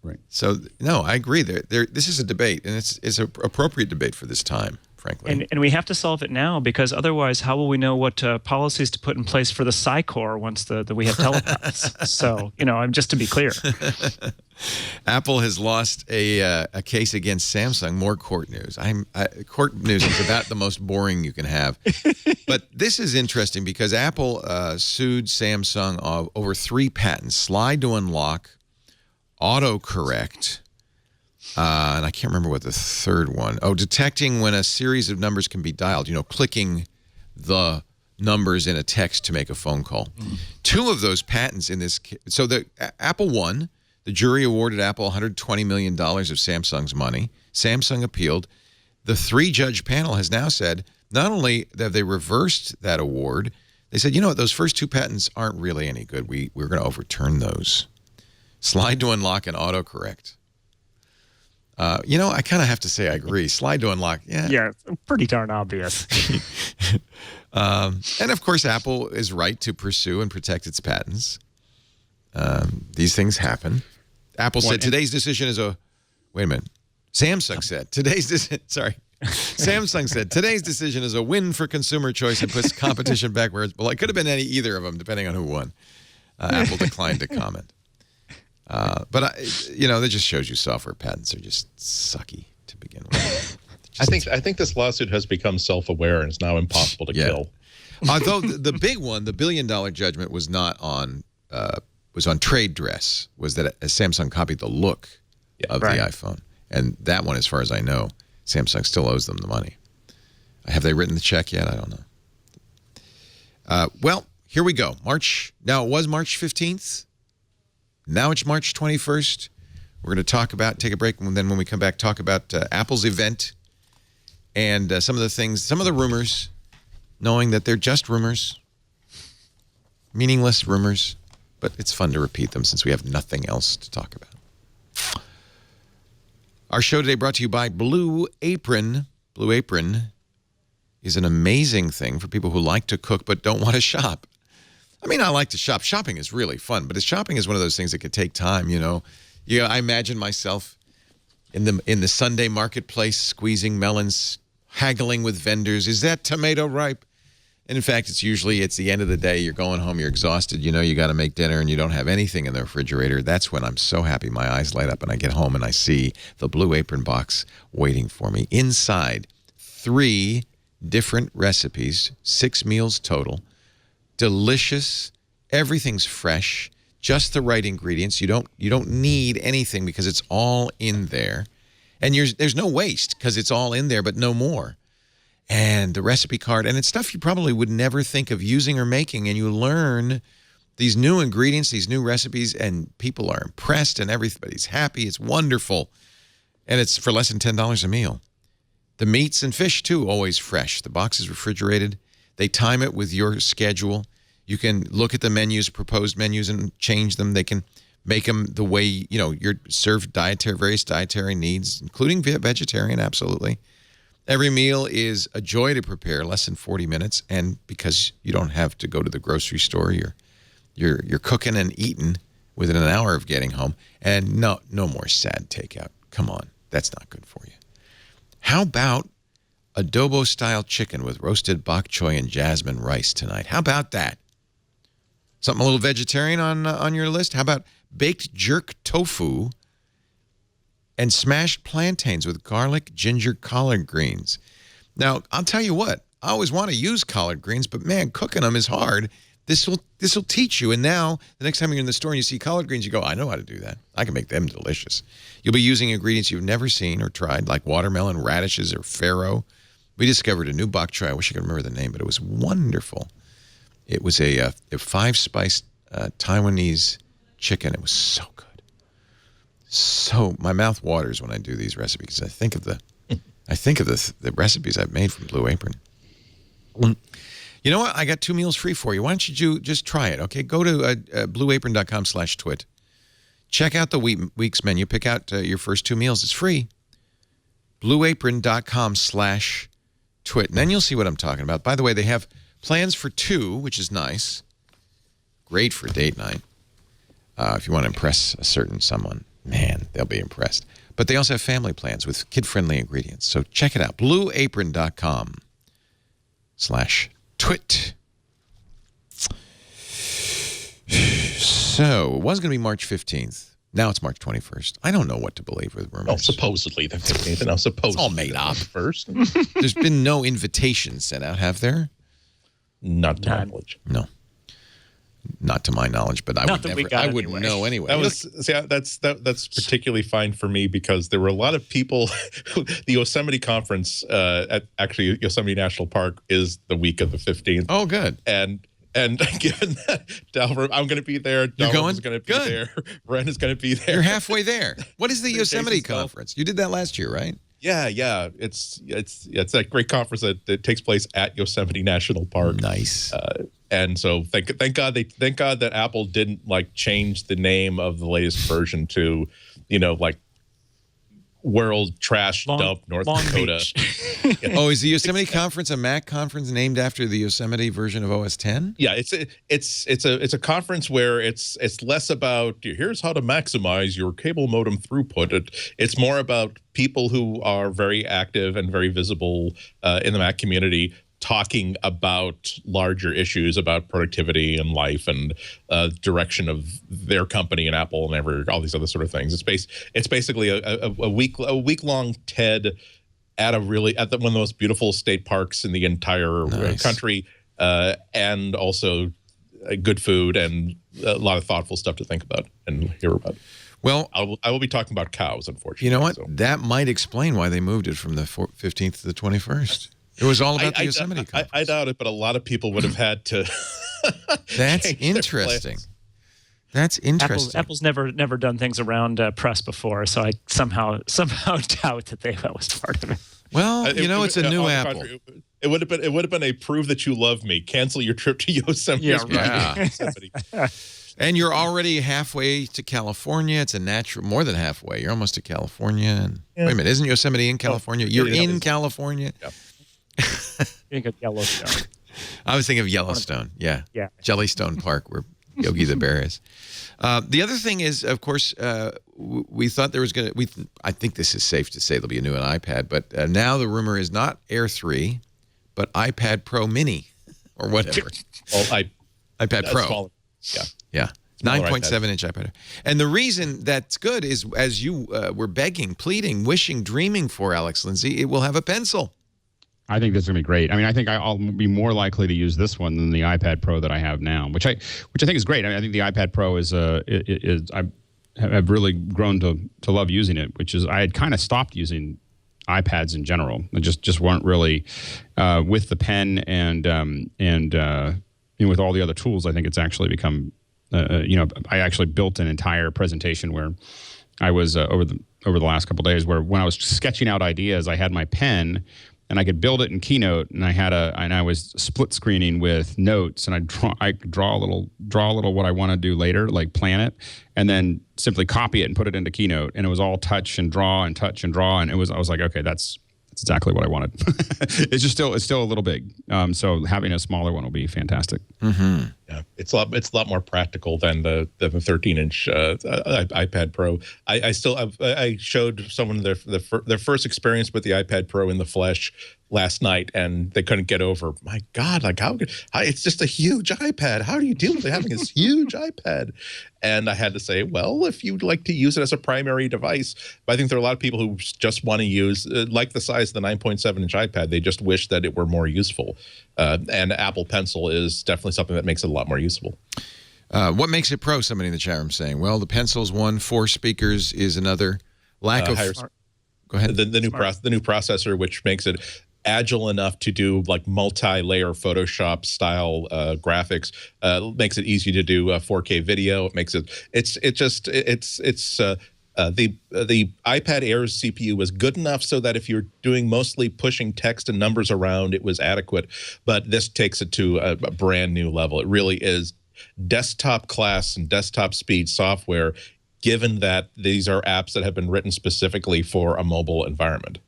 Right. So, no, I agree. This is a debate, and it's an appropriate debate for this time, frankly. And we have to solve it now, because otherwise, how will we know what policies to put in place for the Psy-Core once we have telepaths? So, just to be clear. Apple has lost a case against Samsung. More court news. Court news is about the most boring you can have. But this is interesting because Apple sued Samsung over 3 patents: slide to unlock, autocorrect, and I can't remember what the third one. Oh, detecting when a series of numbers can be dialed. Clicking the numbers in a text to make a phone call. 2 of those patents in this case. So Apple won. The jury awarded Apple $120 million of Samsung's money. Samsung appealed. The 3-judge panel has now said not only have they reversed that award, they said, you know what, those first 2 patents aren't really any good. We're going to overturn those. Slide to unlock and autocorrect. I kind of have to say I agree. Slide to unlock, yeah. Yeah, pretty darn obvious. And, of course, Apple is right to pursue and protect its patents. These things happen. Apple said today's decision is a... Wait a minute. Samsung said Samsung said today's decision is a win for consumer choice and puts competition back where it's... Well, it could have been either of them, depending on who won. Apple declined to comment. But, that just shows you software patents are just sucky to begin with. I think this lawsuit has become self-aware and is now impossible to kill. Although the big one, the $1 billion judgment, was not on was on trade dress was that Samsung copied the look of the iPhone. And that one, as far as I know, Samsung still owes them the money. Have they written the check yet? I don't know. Well, here we go. Now, it was March 15th. Now it's March 21st. We're going to take a break, and then when we come back, talk about Apple's event and some of the rumors, knowing that they're just rumors, meaningless rumors, but it's fun to repeat them since we have nothing else to talk about. Our show today brought to you by Blue Apron. Blue Apron is an amazing thing for people who like to cook but don't want to shop. I mean, I like to shop. Shopping is really fun, but shopping is one of those things that could take time, you know. Yeah, I imagine myself in the Sunday marketplace squeezing melons, haggling with vendors. Is that tomato ripe? And in fact, it's the end of the day. You're going home. You're exhausted. You know you got to make dinner, and you don't have anything in the refrigerator. That's when I'm so happy. My eyes light up, and I get home, and I see the Blue Apron box waiting for me. Inside, 3 different recipes, 6 meals total. Delicious. Everything's fresh. Just the right ingredients. You don't need anything because it's all in there. And there's no waste because it's all in there, but no more. And the recipe card, and it's stuff you probably would never think of using or making, and you learn these new ingredients, these new recipes, and people are impressed, and everybody's happy. It's wonderful. And it's for less than $10 a meal. The meats and fish, too, always fresh. The box is refrigerated. They time it with your schedule. You can look at the menus, proposed menus, and change them. They can make them the way, you're served various dietary needs, including vegetarian, absolutely. Every meal is a joy to prepare, less than 40 minutes, and because you don't have to go to the grocery store, you're cooking and eating within an hour of getting home, and no more sad takeout. Come on, that's not good for you. How about adobo-style chicken with roasted bok choy and jasmine rice tonight? How about that? Something a little vegetarian on your list? How about baked jerk tofu and smashed plantains with garlic, ginger, collard greens? Now, I'll tell you what, I always want to use collard greens, but man, cooking them is hard. This will teach you. And now, the next time you're in the store and you see collard greens, you go, I know how to do that. I can make them delicious. You'll be using ingredients you've never seen or tried, like watermelon, radishes, or farro. We discovered a new bok choy. I wish I could remember the name, but it was wonderful. It was a 5-spice Taiwanese chicken. It was so good. So my mouth waters when I do these recipes. I think of the recipes I've made from Blue Apron. You know what? I got 2 meals free for you. Why don't you just try it? Okay, go to blueapron.com/twit. Check out the week's menu. Pick out your first 2 meals. It's free. Blueapron.com/twit. And then you'll see what I'm talking about. By the way, they have plans for 2, which is nice. Great for date night. If you want to impress a certain someone, man, they'll be impressed. But they also have family plans with kid-friendly ingredients. So check it out. Blueapron.com/twit. So it was going to be March 15th. Now it's March 21st. I don't know what to believe with rumors. Well, supposedly the 15th. No, supposedly. It's all made up. First. There's been no invitations sent out, have there? Not to my knowledge. No. Not to my knowledge, but I wouldn't know anyway. That's particularly fine for me because there were a lot of people. The Yosemite conference at Yosemite National Park is the week of the 15th. Oh, good. And given that I'm going to be there, Dalvin's going to be there, Ren is going to be there. You're halfway there. What is the Yosemite conference? You did that last year, right? Yeah. It's that great conference that takes place at Yosemite National Park. Nice. And so thank God that Apple didn't change the name of the latest version to, World Trash Dump North Dakota. Oh, is the Yosemite conference a Mac conference named after the Yosemite version of OS X? Yeah, it's a conference where it's less about here's how to maximize your cable modem throughput. It's more about people who are very active and very visible in the Mac community talking about larger issues about productivity and life and direction of their company and Apple and all these other sort of things. It's basically a week-long TED at one of the most beautiful state parks in the entire country, and also good food and a lot of thoughtful stuff to think about and hear about. Well, I will be talking about cows, unfortunately. you know what? So. That might explain why they moved it from the 15th to the 21st. It was all about the Yosemite conference. I doubt it, but a lot of people would have had to. That's interesting. That's interesting. Apple's never done things around press before, so I somehow doubt that that was part of it. Well, it's a new Apple. It would have been a prove that you love me. Cancel your trip to Yosemite. Yeah. And you're already halfway to California. It's a natural, more than halfway. You're almost to California. And wait a minute, isn't Yosemite in California? You're in California. Yeah. Think of Yellowstone. I was thinking of Yellowstone. Yeah. Jellystone Park, where Yogi the Bear is. The other thing is, of course, we thought there was going to. I think this is safe to say there'll be a new iPad, but now the rumor is not Air 3, but iPad Pro Mini or whatever. Well, iPad Pro. Smaller. Yeah. 9.7-inch iPad. And the reason that's good is, as you were begging, pleading, wishing, dreaming for, Alex Lindsay, it will have a pencil. I think this is going to be great. I mean, I think I'll be more likely to use this one than the iPad Pro that I have now, which I think is great. I mean, I think the iPad Pro is I've really grown to love using it, which is I had kind of stopped using iPads in general. I just weren't really with the pen and with all the other tools. I think it's actually become I actually built an entire presentation where I was over the last couple of days where when I was sketching out ideas, I had my pen. And I could build it in Keynote, and I was split screening with notes, and I draw a little what I want to do later, like plan it, and then simply copy it and put it into Keynote, and it was all touch and draw, and I was like, okay, that's exactly what I wanted. It's still a little big, so having a smaller one will be fantastic. Mm-hmm. Yeah, it's a lot more practical than the 13-inch iPad Pro. I showed someone their first experience with the iPad Pro in the flesh last night, and they couldn't get over. My God, like it's just a huge iPad. How do you deal with having this huge iPad? And I had to say, well, if you'd like to use it as a primary device, but I think there are a lot of people who just want to use, like the size of the 9.7-inch iPad, they just wish that it were more useful. And Apple Pencil is definitely something that makes it a lot more useful. What makes it pro? Somebody in the chat room saying, well, the Pencil's one, 4 speakers is another. Lack of. Go ahead. The new processor, which makes it agile enough to do like multi-layer Photoshop style graphics, makes it easy to do 4K video. It makes it the iPad Air's CPU was good enough so that if you're doing mostly pushing text and numbers around, it was adequate. But this takes it to a brand new level. It really is desktop class and desktop speed software, given that these are apps that have been written specifically for a mobile environment.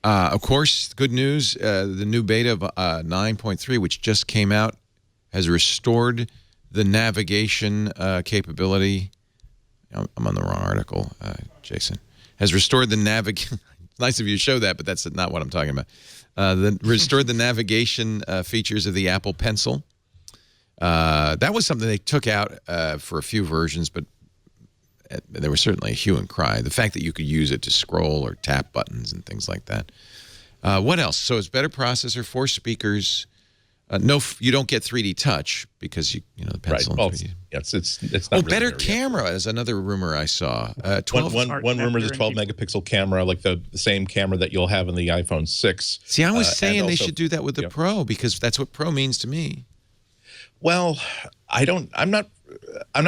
Of course, good news, the new beta of 9.3, which just came out, has restored the navigation capability. I'm on the wrong article, Jason. Has restored the navigation. Nice of you to show that, but that's not what I'm talking about. Restored the navigation features of the Apple Pencil. That was something they took out for a few versions, but there was certainly a hue and cry. The fact that you could use it to scroll or tap buttons and things like that. What else? So it's better processor, 4 speakers. No, you don't get 3D touch because the Pencil. Right. Well, 3D. It's not. Oh, better camera is another rumor I saw. 12. One rumor is a 12-megapixel camera, like the same camera that you'll have in the iPhone 6. See, I was saying they should do that with the Pro because that's what Pro means to me. Well, I'm not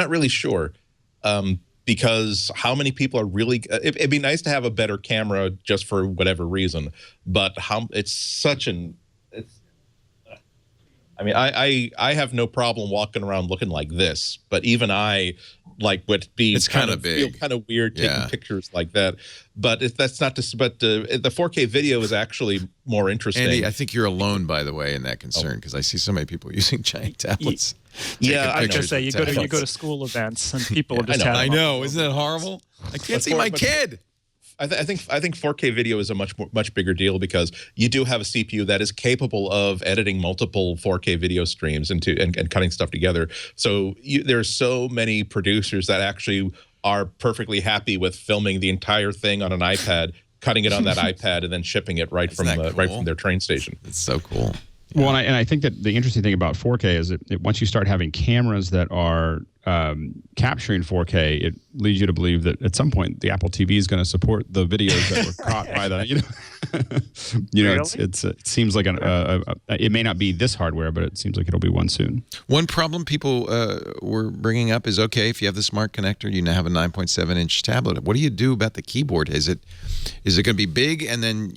really sure. Because how many people are really? It'd be nice to have a better camera just for whatever reason, but it's such an. I mean, I have no problem walking around looking like this, but even I would be. It's kind of big. Feel kind of weird taking pictures like that. But that's not to. But the 4K video is actually more interesting. Andy, I think you're alone, by the way, in that concern because I see so many people using giant tablets. Yeah, I just say you go to school events and people just have. I know, isn't that horrible? I can't see my kid. I think 4K video is a much bigger deal because you do have a CPU that is capable of editing multiple 4K video streams and cutting stuff together. So there's so many producers that actually are perfectly happy with filming the entire thing on an iPad, cutting it on that iPad, and then shipping it right from their train station. It's so cool. Well, and I think that the interesting thing about 4K is that once you start having cameras that are capturing 4K, it leads you to believe that at some point the Apple TV is going to support the videos that were caught by the, Really? it seems like it may not be this hardware, but it seems like it'll be one soon. One problem people were bringing up is, okay, if you have the smart connector, you now have a 9.7-inch tablet. What do you do about the keyboard? Is it going to be big and then,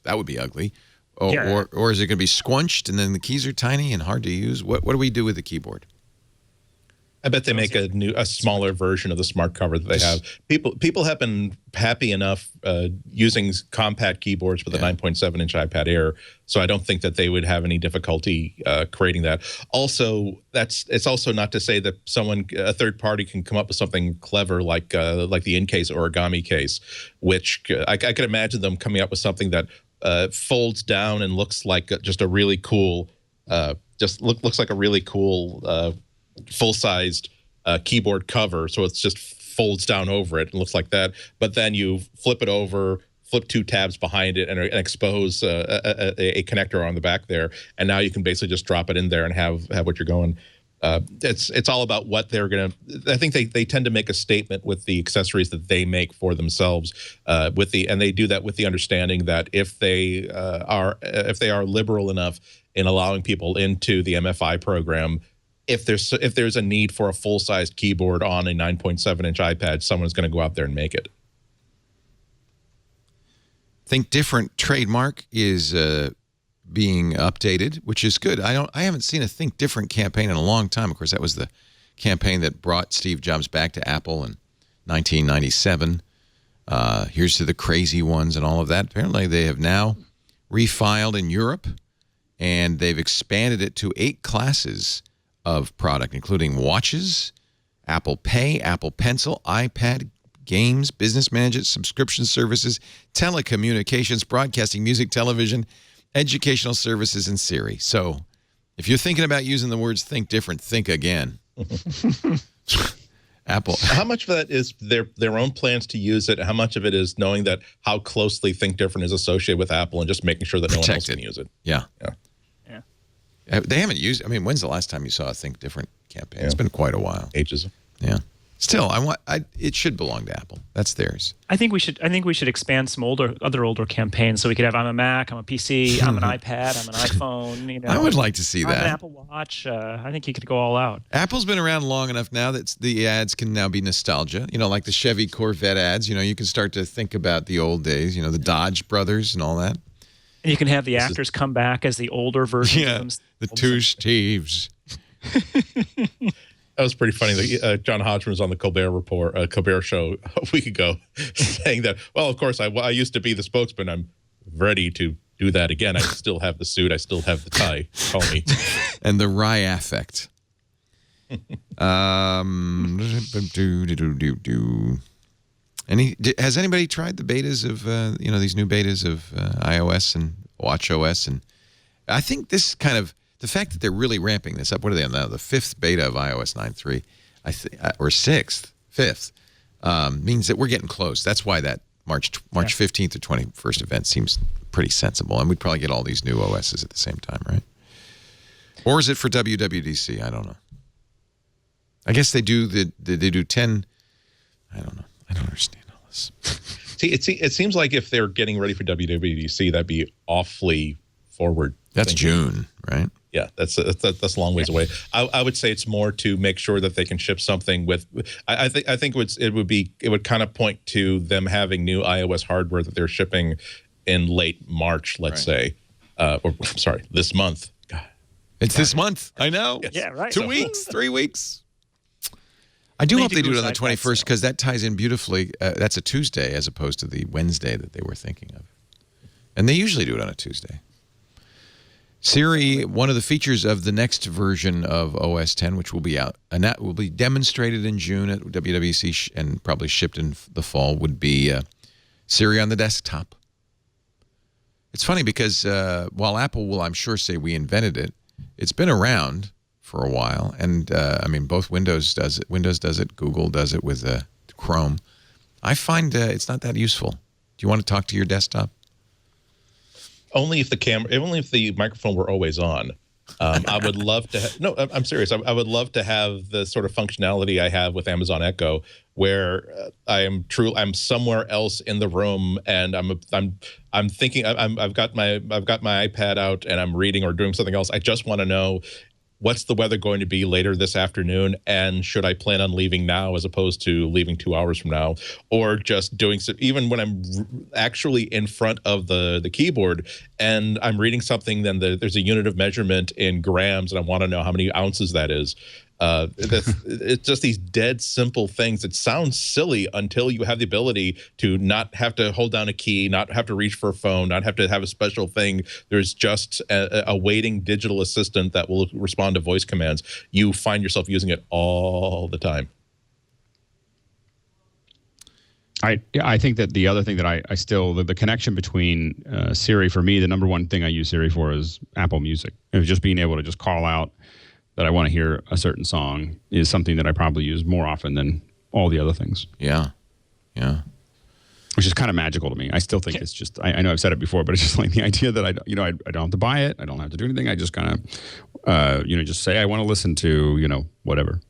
that would be ugly? Or is it going to be squunched and then the keys are tiny and hard to use? What do we do with the keyboard? I bet they make a smaller version of the smart cover that they have. People have been happy enough using compact keyboards with a 9.7-inch iPad Air, so I don't think that they would have any difficulty creating that. Also, it's also not to say that a third party can come up with something clever like the in-case origami case, which I could imagine them coming up with something that folds down and looks like just a really cool, looks like a really cool. Full-sized keyboard cover, so it just folds down over it and looks like that. But then you flip it over, flip 2 tabs behind it, and expose a connector on the back there. And now you can basically just drop it in there and have what you're going. It's all about what they're gonna. I think they tend to make a statement with the accessories that they make for themselves. And they do that with the understanding that if they are liberal enough in allowing people into the MFI program. If there's a need for a full-sized keyboard on a 9.7-inch iPad, someone's going to go out there and make it. Think Different trademark is being updated, which is good. I haven't seen a Think Different campaign in a long time. Of course, that was the campaign that brought Steve Jobs back to Apple in 1997. Here's to the crazy ones and all of that. Apparently, they have now refiled in Europe, and they've expanded it to 8 classes of product, including watches, Apple Pay, Apple Pencil, iPad, games, business management, subscription services, telecommunications, broadcasting, music, television, educational services, and Siri. So if you're thinking about using the words Think Different, think again. Apple. How much of that is their own plans to use it? How much of it is knowing that how closely Think Different is associated with Apple and just making sure that no one else can use it? Yeah. They haven't used. I mean, when's the last time you saw a Think Different campaign? It's been quite a while. Ages. Yeah. Still, it should belong to Apple. That's theirs. I think we should expand some other older campaigns so we could have I'm a Mac, I'm a PC, I'm an iPad, I'm an iPhone. I would like to see that. I'm an Apple Watch. I think you could go all out. Apple's been around long enough now that the ads can now be nostalgia. Like the Chevy Corvette ads. You can start to think about the old days. The Dodge brothers and all that. And you can have the actors come back as the older version of them. The two Steves. That was pretty funny. John Hodgman was on the Colbert Show a week ago, saying that, well, of course, I used to be the spokesman. I'm ready to do that again. I still have the suit. I still have the tie. Call me. And the Rye affect. Has anybody tried the betas of these new betas of iOS and watchOS? And I think this kind of the fact that they're really ramping this up. What are they on now? The 5th beta of iOS 9.3, or 6th, 5th, means that we're getting close. That's why that March 15th or 21st event seems pretty sensible, and we'd probably get all these new OSs at the same time, right? Or is it for WWDC? I don't know. I guess they do they do 10. I don't know. I don't understand all this. See, it seems like if they're getting ready for WWDC, that'd be awfully forward. That's thinking. June, right? Yeah, that's a long ways away. I would say it's more to make sure that they can ship something with. I think it would kind of point to them having new iOS hardware that they're shipping in late March, let's say, or I'm sorry, this month. God. It's this month. I know. Yes. Yeah, right. 2 weeks, 3 weeks. I do hope they do it on the 21st because that ties in beautifully. That's a Tuesday as opposed to the Wednesday that they were thinking of. And they usually do it on a Tuesday. Siri, one of the features of the next version of OS 10, which will be out, and that will be demonstrated in June at WWDC and probably shipped in the fall, would be Siri on the desktop. It's funny because while Apple will, I'm sure, say we invented it, it's been around for a while. And, I mean, both Windows does it. Windows does it. Google does it with Chrome. I find it's not that useful. Do you want to talk to your desktop? only if the microphone were always on. I would love to. No, I'm serious. I would love to have the sort of functionality I have with Amazon Echo, where I'm somewhere else in the room, and I'm thinking. I've got my iPad out, and I'm reading or doing something else. I just want to know, what's the weather going to be later this afternoon, and should I plan on leaving now as opposed to leaving 2 hours from now, or just doing so, even when I'm actually in front of the keyboard and I'm reading something, then there's a unit of measurement in grams, and I want to know how many ounces that is. It's just these dead simple things. It sounds silly until you have the ability to not have to hold down a key, not have to reach for a phone, not have to have a special thing. There's just a waiting digital assistant that will respond to voice commands. You find yourself using it all the time. I think that the other thing that I still, the connection between Siri, for me, the number one thing I use Siri for is Apple Music. Just being able to just call out that I want to hear a certain song is something that I probably use more often than all the other things. Yeah. Yeah. Which is kind of magical to me. I still think it's just, I know I've said it before, but it's just like the idea that I don't have to buy it. I don't have to do anything. I just kind of, just say I want to listen to, whatever.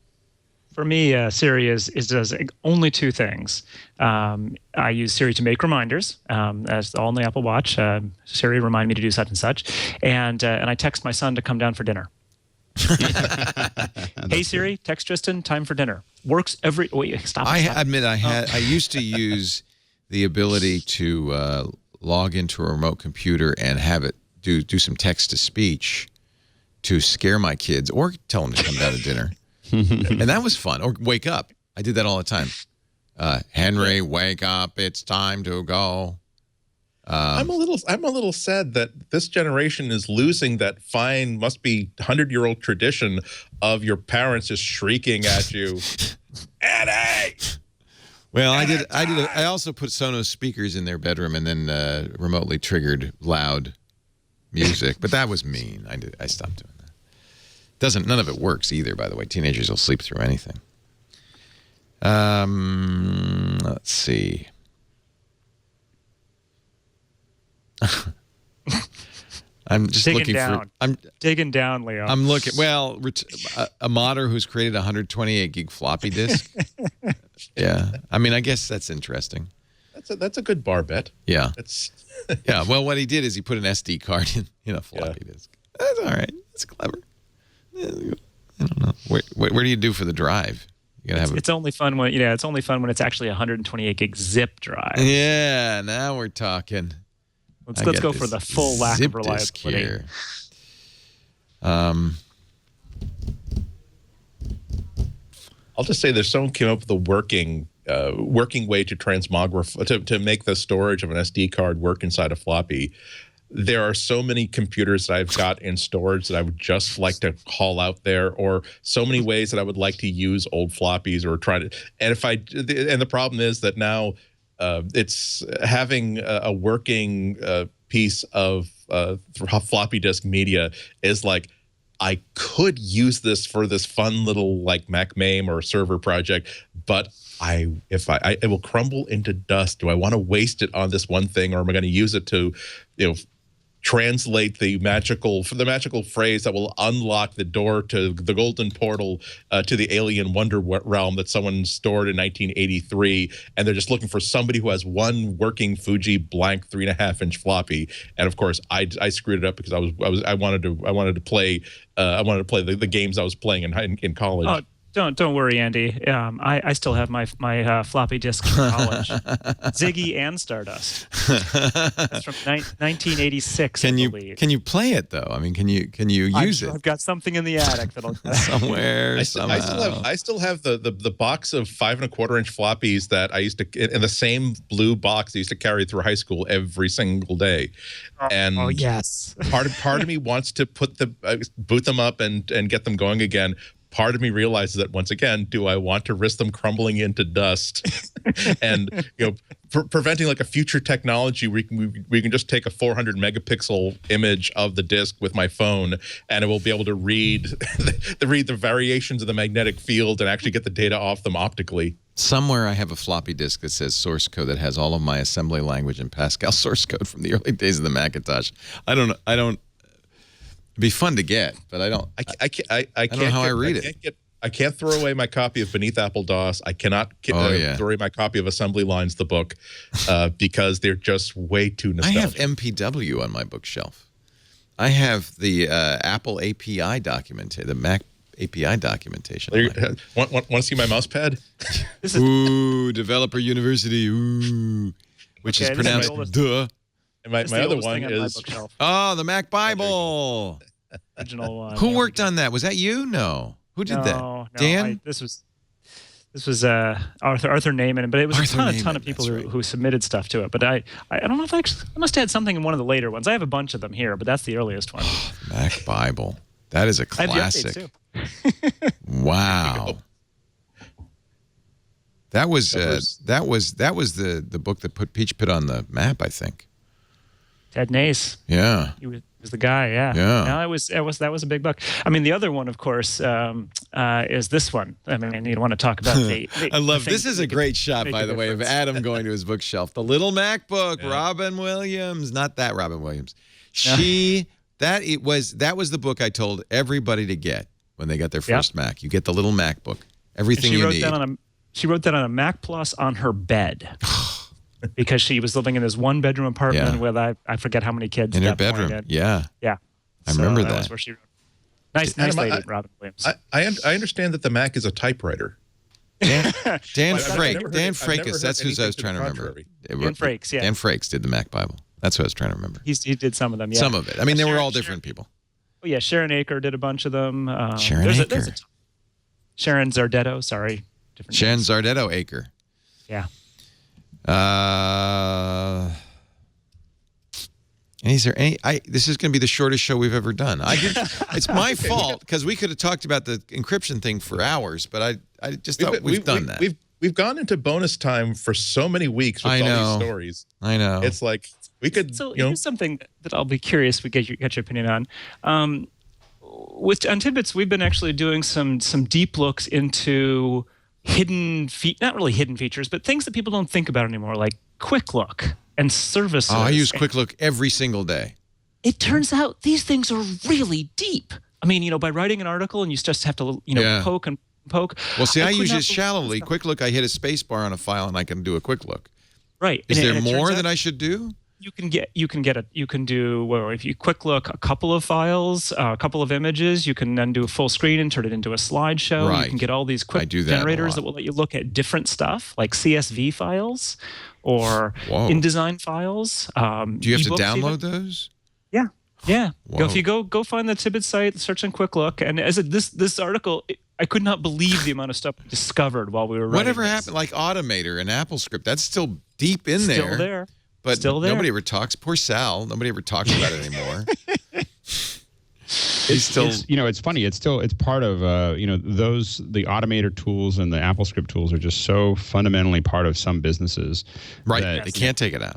For me, Siri does only two things. I use Siri to make reminders, as all in the Apple Watch. Siri, remind me to do such and such. And I text my son to come down for dinner. Hey Siri, text Tristan, time for dinner. Works every. Wait, stop. I admit I used to use the ability to log into a remote computer and have it do some text to speech to scare my kids or tell them to come down to dinner, and that was fun. Or wake up. I did that all the time. Henry, wake up! It's time to go. I'm a little sad that this generation is losing that fine, must be 100-year-old tradition of your parents just shrieking at you, Eddie. Well, I also put Sonos speakers in their bedroom and then remotely triggered loud music, but that was mean. I stopped doing that. None of it works either, by the way. Teenagers will sleep through anything. Let's see. I'm just digging looking down. for. I'm digging down, Leo. I'm looking. Well, a modder who's created a 128 gig floppy disk. Yeah, I mean, I guess that's interesting. That's a good bar bet. Yeah, yeah. Well, what he did is he put an SD card in a floppy disk. That's all right. That's clever. I don't know. What do you do for the drive? You gotta have. It's only fun when it's only fun when it's actually a 128 gig zip drive. Yeah, now we're talking. Let's go for the full lack of reliability. Here. I'll just say there's someone came up with a working way to transmogrify to make the storage of an SD card work inside a floppy. There are so many computers that I've got in storage that I would just like to haul out there, or so many ways that I would like to use old floppies or try to. And the problem is that now. It's having a working piece of floppy disk media is like, I could use this for this fun little like MacMaim or server project, but it will crumble into dust. Do I want to waste it on this one thing, or am I going to use it to, translate the magical phrase that will unlock the door to the golden portal to the alien wonder realm that someone stored in 1983, and they're just looking for somebody who has one working Fuji blank 3.5-inch floppy. And of course, I screwed it up because I wanted to play the games I was playing in college. Oh. Don't worry, Andy. I still have my floppy disk from college. Ziggy and Stardust. That's from 1986. Can you play it though? I mean, can you use it? I've got something in the attic that'll somewhere. I still have the box of 5.25-inch floppies that I used to in the same blue box I used to carry through high school every single day. And oh yes, part of me wants to boot them up and get them going again. Part of me realizes that once again, do I want to risk them crumbling into dust and preventing like a future technology where we can just take a 400 megapixel image of the disk with my phone and it will be able to read the variations of the magnetic field and actually get the data off them optically. Somewhere I have a floppy disk that says source code that has all of my assembly language and Pascal source code from the early days of the Macintosh. I don't. It'd be fun to get, but I don't. I can't. I don't know how I read it. I can't throw away my copy of Beneath Apple DOS. I cannot throw away my copy of Assembly Lines, the book, because they're just way too nostalgic. I have MPW on my bookshelf. I have the Apple API documentation, the Mac API documentation. Want to see my mouse pad? Ooh, Developer University. Ooh, which is pronounced duh. And my other one is the Mac Bible. Original one. Who worked on that? Was that you? No. Who did that? No, Dan? This was Arthur Neyman, but it was a ton of people who submitted stuff to it. But I don't know if I must have had something in one of the later ones. I have a bunch of them here, but that's the earliest one. Mac Bible. That is a classic. I have the updates too. Wow. That was the book that put Peach Pit on the map, I think. Ted Nace. Yeah. He was the guy, yeah. No, that was a big book. I mean, the other one, of course, is this one. I mean, you want to talk about I love this is a great shot, by the way, of Adam going to his bookshelf. The little MacBook, Robin Williams, not that Robin Williams. That was the book I told everybody to get when they got their first Mac. You get the little MacBook, everything you need. She wrote that on a Mac Plus on her bed. Because she was living in this one-bedroom apartment with I forget how many kids in her bedroom. Yeah. I remember that. Was where she nice lady, Robin Williams. I understand that the Mac is a typewriter. Dan Frakes. That's who I was trying to remember. Dan Frakes. Yeah. Dan Frakes did the Mac Bible. That's what I was trying to remember. He did some of them. Yeah. Some of it. I mean, they were all different people. Oh yeah, Sharon Aker did a bunch of them. Sharon Aker. Sharon Zardetto. Sorry. Sharon Zardetto Aker. Yeah. And is there any? This is going to be the shortest show we've ever done. It's my fault because we could have talked about the encryption thing for hours, but I just thought we've done that. We've gone into bonus time for so many weeks with all these stories. I know. It's like we could. So here's something that I'll be curious. We get your opinion on. On Tidbits, we've been actually doing some deep looks into not really hidden features, but things that people don't think about anymore, like Quick Look and services. Oh, I use Quick Look every single day. It turns out these things are really deep. I mean, by writing an article and you just have to, poke and poke. Well, see, I use it shallowly. Quick Look, I hit a space bar on a file and I can do a Quick Look. Right. Is there more that I should do? You can do, if you Quick Look a couple of files, a couple of images, you can then do a full screen and turn it into a slideshow. Right. You can get all these quick generators that will let you look at different stuff, like CSV files or InDesign files. Do you have to download those? Yeah. Yeah. Whoa. If you go find the Tidbit site, search on Quick Look, and this article, I could not believe the amount of stuff we discovered while we were writing. Whatever happened, like Automator and AppleScript, that's still deep in there. Still there. But nobody ever talks. Poor Sal. Nobody ever talks about it anymore. It's funny. It's part of the Automator tools and the AppleScript tools are just so fundamentally part of some businesses. Right. They can't take it out.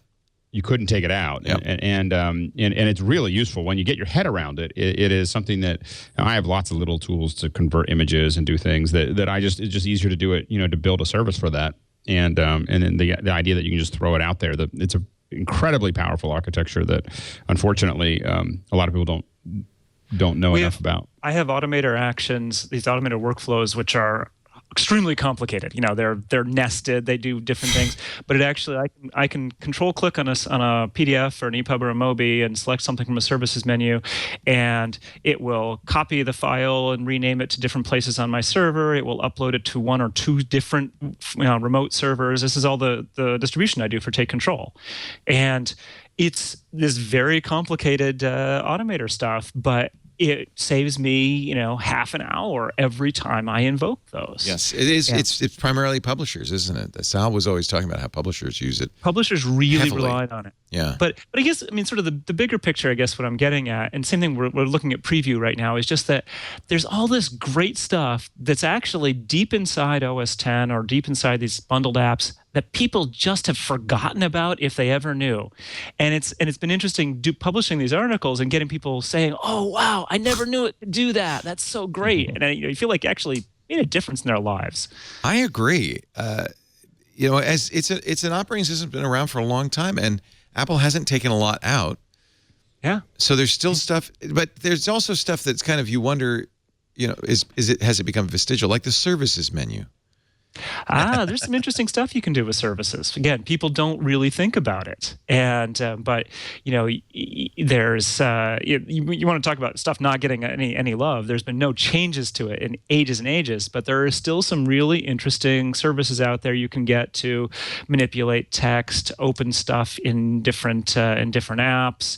You couldn't take it out, yep. and it's really useful when you get your head around it. It is something that I have lots of little tools to convert images and do things that it's just easier to do it. To build a service for that, and then the idea that you can just throw it out there. It's a incredibly powerful architecture that, unfortunately, a lot of people don't know enough about. I have Automator actions, these Automator workflows, which are extremely complicated. They're nested. They do different things. But it actually, I can control click on a PDF or an EPUB or a Mobi and select something from a services menu, and it will copy the file and rename it to different places on my server. It will upload it to one or two different remote servers. This is all the distribution I do for Take Control, and it's this very complicated Automator stuff, but it saves me, half an hour every time I invoke those. Yes, it is. Yeah. It's primarily publishers, isn't it? Sal was always talking about how publishers use it. Publishers really heavily. relied on it. Yeah. But I guess, sort of the bigger picture, I guess what I'm getting at, and same thing we're looking at preview right now, is just that there's all this great stuff that's actually deep inside OS X or deep inside these bundled apps that people just have forgotten about if they ever knew. And it's been interesting publishing these articles and getting people saying, "Oh wow, I never knew it could do that. That's so great." And you feel like actually made a difference in their lives. I agree. As it's an operating system that's been around for a long time, and Apple hasn't taken a lot out. Yeah. So there's still stuff, but there's also stuff that's kind of, you wonder, has it become vestigial, like the services menu? There's some interesting stuff you can do with services. Again, people don't really think about it, but there's you want to talk about stuff not getting any love. There's been no changes to it in ages and ages, but there are still some really interesting services out there you can get to manipulate text, open stuff in different apps.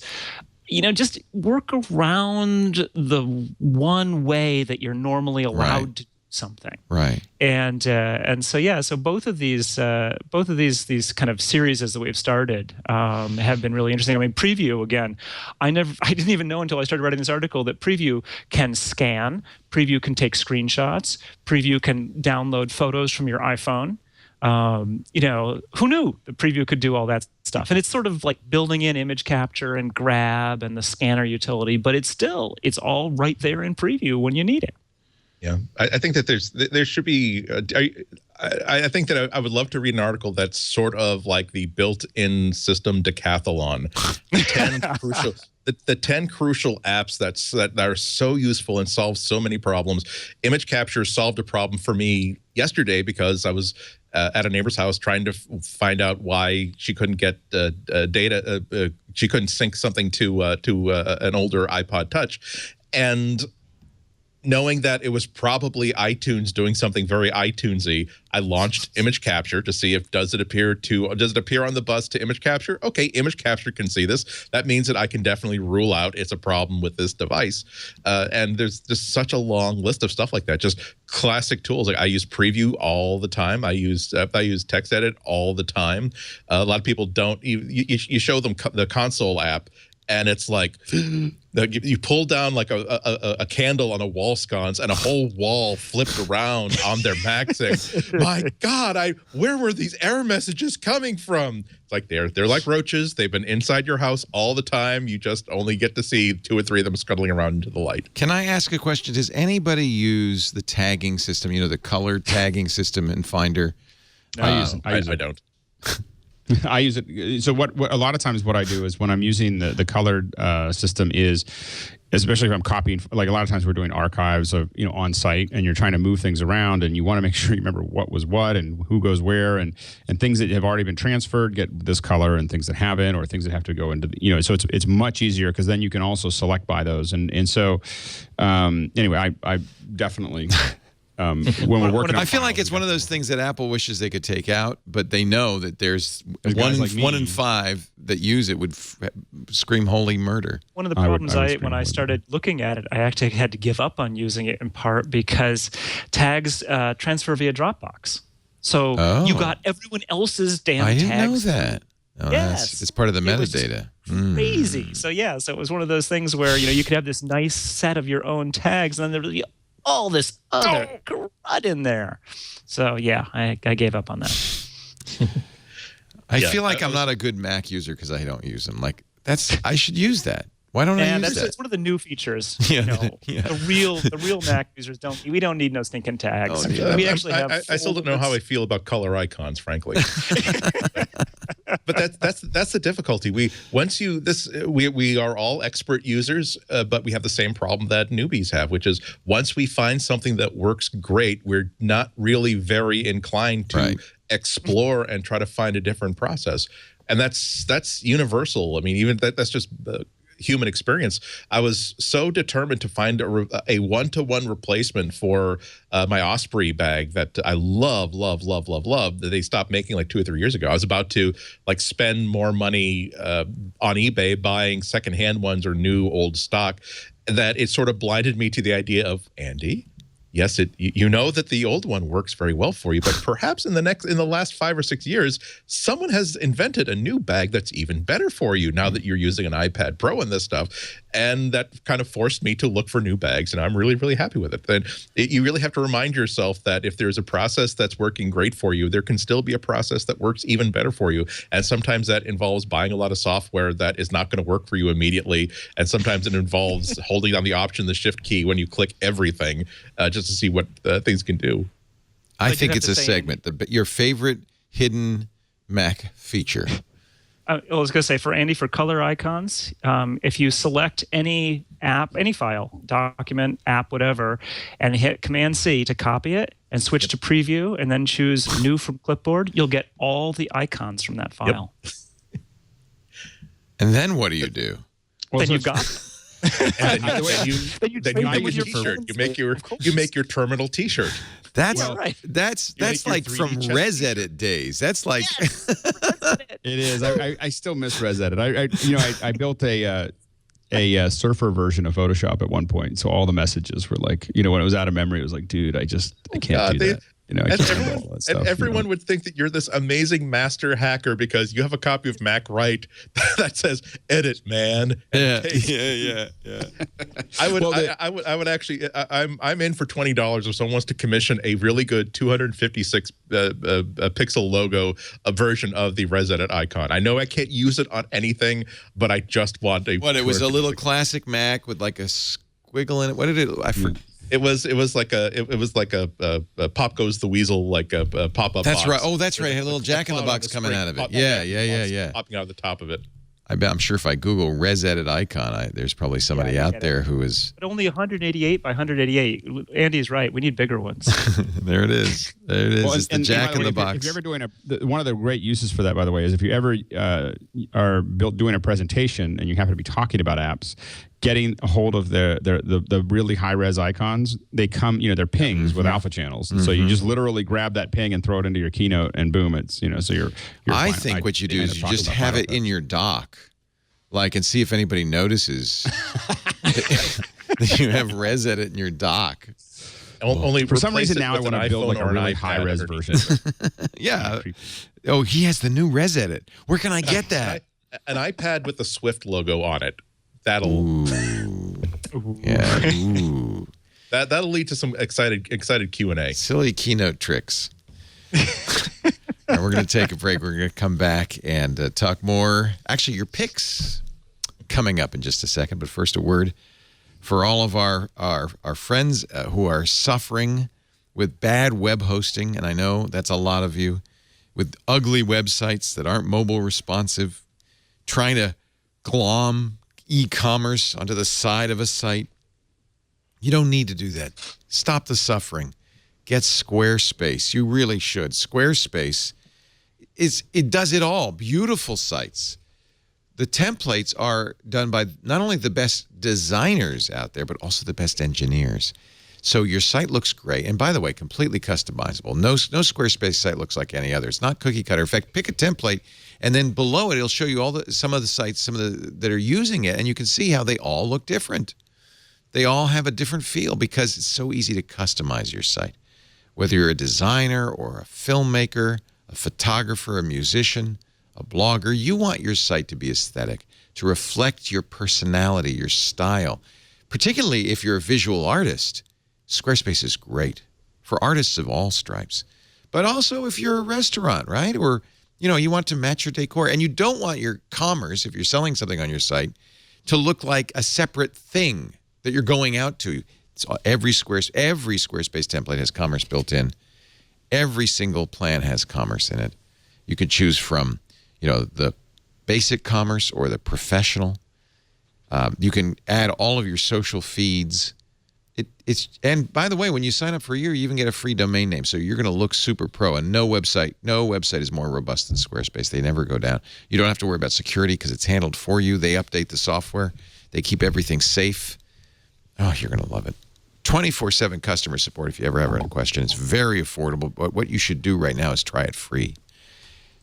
Just work around the one way that you're normally allowed to do something. Right. And so both of these kind of series that we've started have been really interesting. I mean, Preview, again, I didn't even know until I started writing this article that Preview can scan, Preview can take screenshots, Preview can download photos from your iPhone. Who knew the Preview could do all that stuff? And it's sort of like building in image capture and grab and the scanner utility, but it's all right there in Preview when you need it. Yeah, I think that there should be. I think that I would love to read an article that's sort of like the built-in system decathlon. The 10 crucial apps that are so useful and solve so many problems. Image capture solved a problem for me yesterday because I was at a neighbor's house trying to find out why she couldn't get data. She couldn't sync something to an older iPod Touch, and knowing that it was probably iTunes doing something very iTunesy, I launched image capture to see if does it appear on the bus to image capture? Okay, image capture can see this. That means that I can definitely rule out it's a problem with this device. And there's just such a long list of stuff like that. Just classic tools. Like I use Preview all the time. I use TextEdit all the time. A lot of people don't. You show them the console app, and it's like you pull down like a candle on a wall sconce, and a whole wall flipped around on their Mac saying, "My God, where were these error messages coming from?" It's like they're like roaches. They've been inside your house all the time. You just only get to see 2 or 3 of them scuttling around into the light. Can I ask a question? Does anybody use the tagging system? The color tagging system in Finder? I don't. I use it. So what a lot of times what I do is when I'm using the colored system is, especially if I'm copying, like a lot of times we're doing archives of, on site, and you're trying to move things around, and you want to make sure you remember what was what and who goes where, and things that have already been transferred get this color, and things that haven't, or things that have to go into the, so it's much easier because then you can also select by those. And so anyway, I definitely when we're working on I feel like it's one of those things that Apple wishes they could take out, but they know that there's one in 5 that use it would scream holy murder. One of the problems when I started looking at it, I actually had to give up on using it in part because tags transfer via Dropbox. So you got everyone else's damn tags. I didn't know that. Oh, yes. It's part of the metadata. Crazy. So so it was one of those things where you could have this nice set of your own tags, and then there would be all this other crud in there. So I gave up on that. I feel like I'm not a good Mac user because I don't use them. Like I should use that. Why don't I use that? It's one of the new features. The real Mac users we don't need no stinking tags. We actually have. I still don't know how I feel about color icons, frankly. But that's the difficulty. We are all expert users, but we have the same problem that newbies have, which is once we find something that works great, we're not really very inclined to explore and try to find a different process. And that's universal. I mean, even that's just human experience. I was so determined to find a one-to-one replacement for my Osprey bag that I love that they stopped making like 2 or 3 years ago. I was about to spend more money on eBay buying secondhand ones or new old stock, that it sort of blinded me to the idea of, Andy, yes, you know that the old one works very well for you, but perhaps in the last 5 or 6 years, someone has invented a new bag that's even better for you now that you're using an iPad Pro and this stuff. And that kind of forced me to look for new bags, and I'm really, really happy with it. And you really have to remind yourself that if there's a process that's working great for you, there can still be a process that works even better for you. And sometimes that involves buying a lot of software that is not going to work for you immediately. And sometimes it involves holding down the Option, the Shift key when you click everything just to see what things can do. I think it's a segment. Your favorite hidden Mac feature. I was going to say, for Andy, for color icons, if you select any app, any file, document, app, whatever, and hit Command-C to copy it and switch to preview and then choose new from clipboard, you'll get all the icons from that file. Yep. And then what do you do? Then you've got And then you make a T-shirt. You make your terminal T-shirt. That's right. That's make your like 3D from chess ResEdit days. That's like It is. I still miss ResEdit. I built a surfer version of Photoshop at one point, so all the messages were like, when it was out of memory, it was like, dude, I can't do that. I can't do all that stuff, and everyone would think that you're this amazing master hacker because you have a copy of MacWrite that says "Edit, man." yeah. I would actually. I'm in for $20 if someone wants to commission a really good 256 pixel logo version of the ResEdit icon. I know I can't use it on anything, but I just want a. What, it was a little classic Mac with like a squiggle in it. What did it? I forget. It was like a Pop Goes the Weasel, like a pop-up. That's box. right. Oh, that's right. It had a little Jack in the Box coming out of it. Yeah. Popping out of the top of it. I'm sure if I Google ResEdit icon, there's probably somebody out there who is. But only 188 by 188. Andy's right. We need bigger ones. There it is. There it is. Well, it's the Jack in the Box. If you're ever doing one of the great uses for that, by the way, is if you ever are doing a presentation and you happen to be talking about apps, getting a hold of the really high res icons, they come, they're pings with alpha channels. And so you just literally grab that ping and throw it into your keynote, and boom, it's, so you're I think what you do is you just have it in your dock, and see if anybody notices that you have ResEdit in your dock. Only for some reason now I want to build like a really high res version. Yeah. Oh, he has the new ResEdit. Where can I get that? An iPad with the Swift logo on it. That'll that'll lead to some excited Q&A. Silly keynote tricks. All right, we're going to take a break. We're going to come back and talk more. Actually, your picks coming up in just a second. But first, a word for all of our friends who are suffering with bad web hosting, and I know that's a lot of you, with ugly websites that aren't mobile responsive, trying to glom e-commerce onto the side of a site. You don't need to do that. Stop the suffering. Get Squarespace. You really should. Squarespace it does it all. Beautiful sites. The templates are done by not only the best designers out there, but also the best engineers. So your site looks great. And by the way, completely customizable. No Squarespace site looks like any other. It's not cookie cutter. In fact, pick a template, and then below it, it'll show you some of the sites, that are using it, and you can see how they all look different. They all have a different feel because it's so easy to customize your site. Whether you're a designer or a filmmaker, a photographer, a musician, a blogger, you want your site to be aesthetic, to reflect your personality, your style. Particularly if you're a visual artist, Squarespace is great for artists of all stripes. But also if you're a restaurant, right? Or, you want to match your decor, and you don't want your commerce, if you're selling something on your site, to look like a separate thing that you're going out to. Every Squarespace template has commerce built in. Every single plan has commerce in it. You could choose from, the basic commerce or the professional. You can add all of your social feeds. And by the way, when you sign up for a year, you even get a free domain name. So you're going to look super pro. And no website is more robust than Squarespace. They never go down. You don't have to worry about security because it's handled for you. They update the software. They keep everything safe. Oh, you're going to love it. 24/7 customer support if you ever have a question. It's very affordable. But what you should do right now is try it free.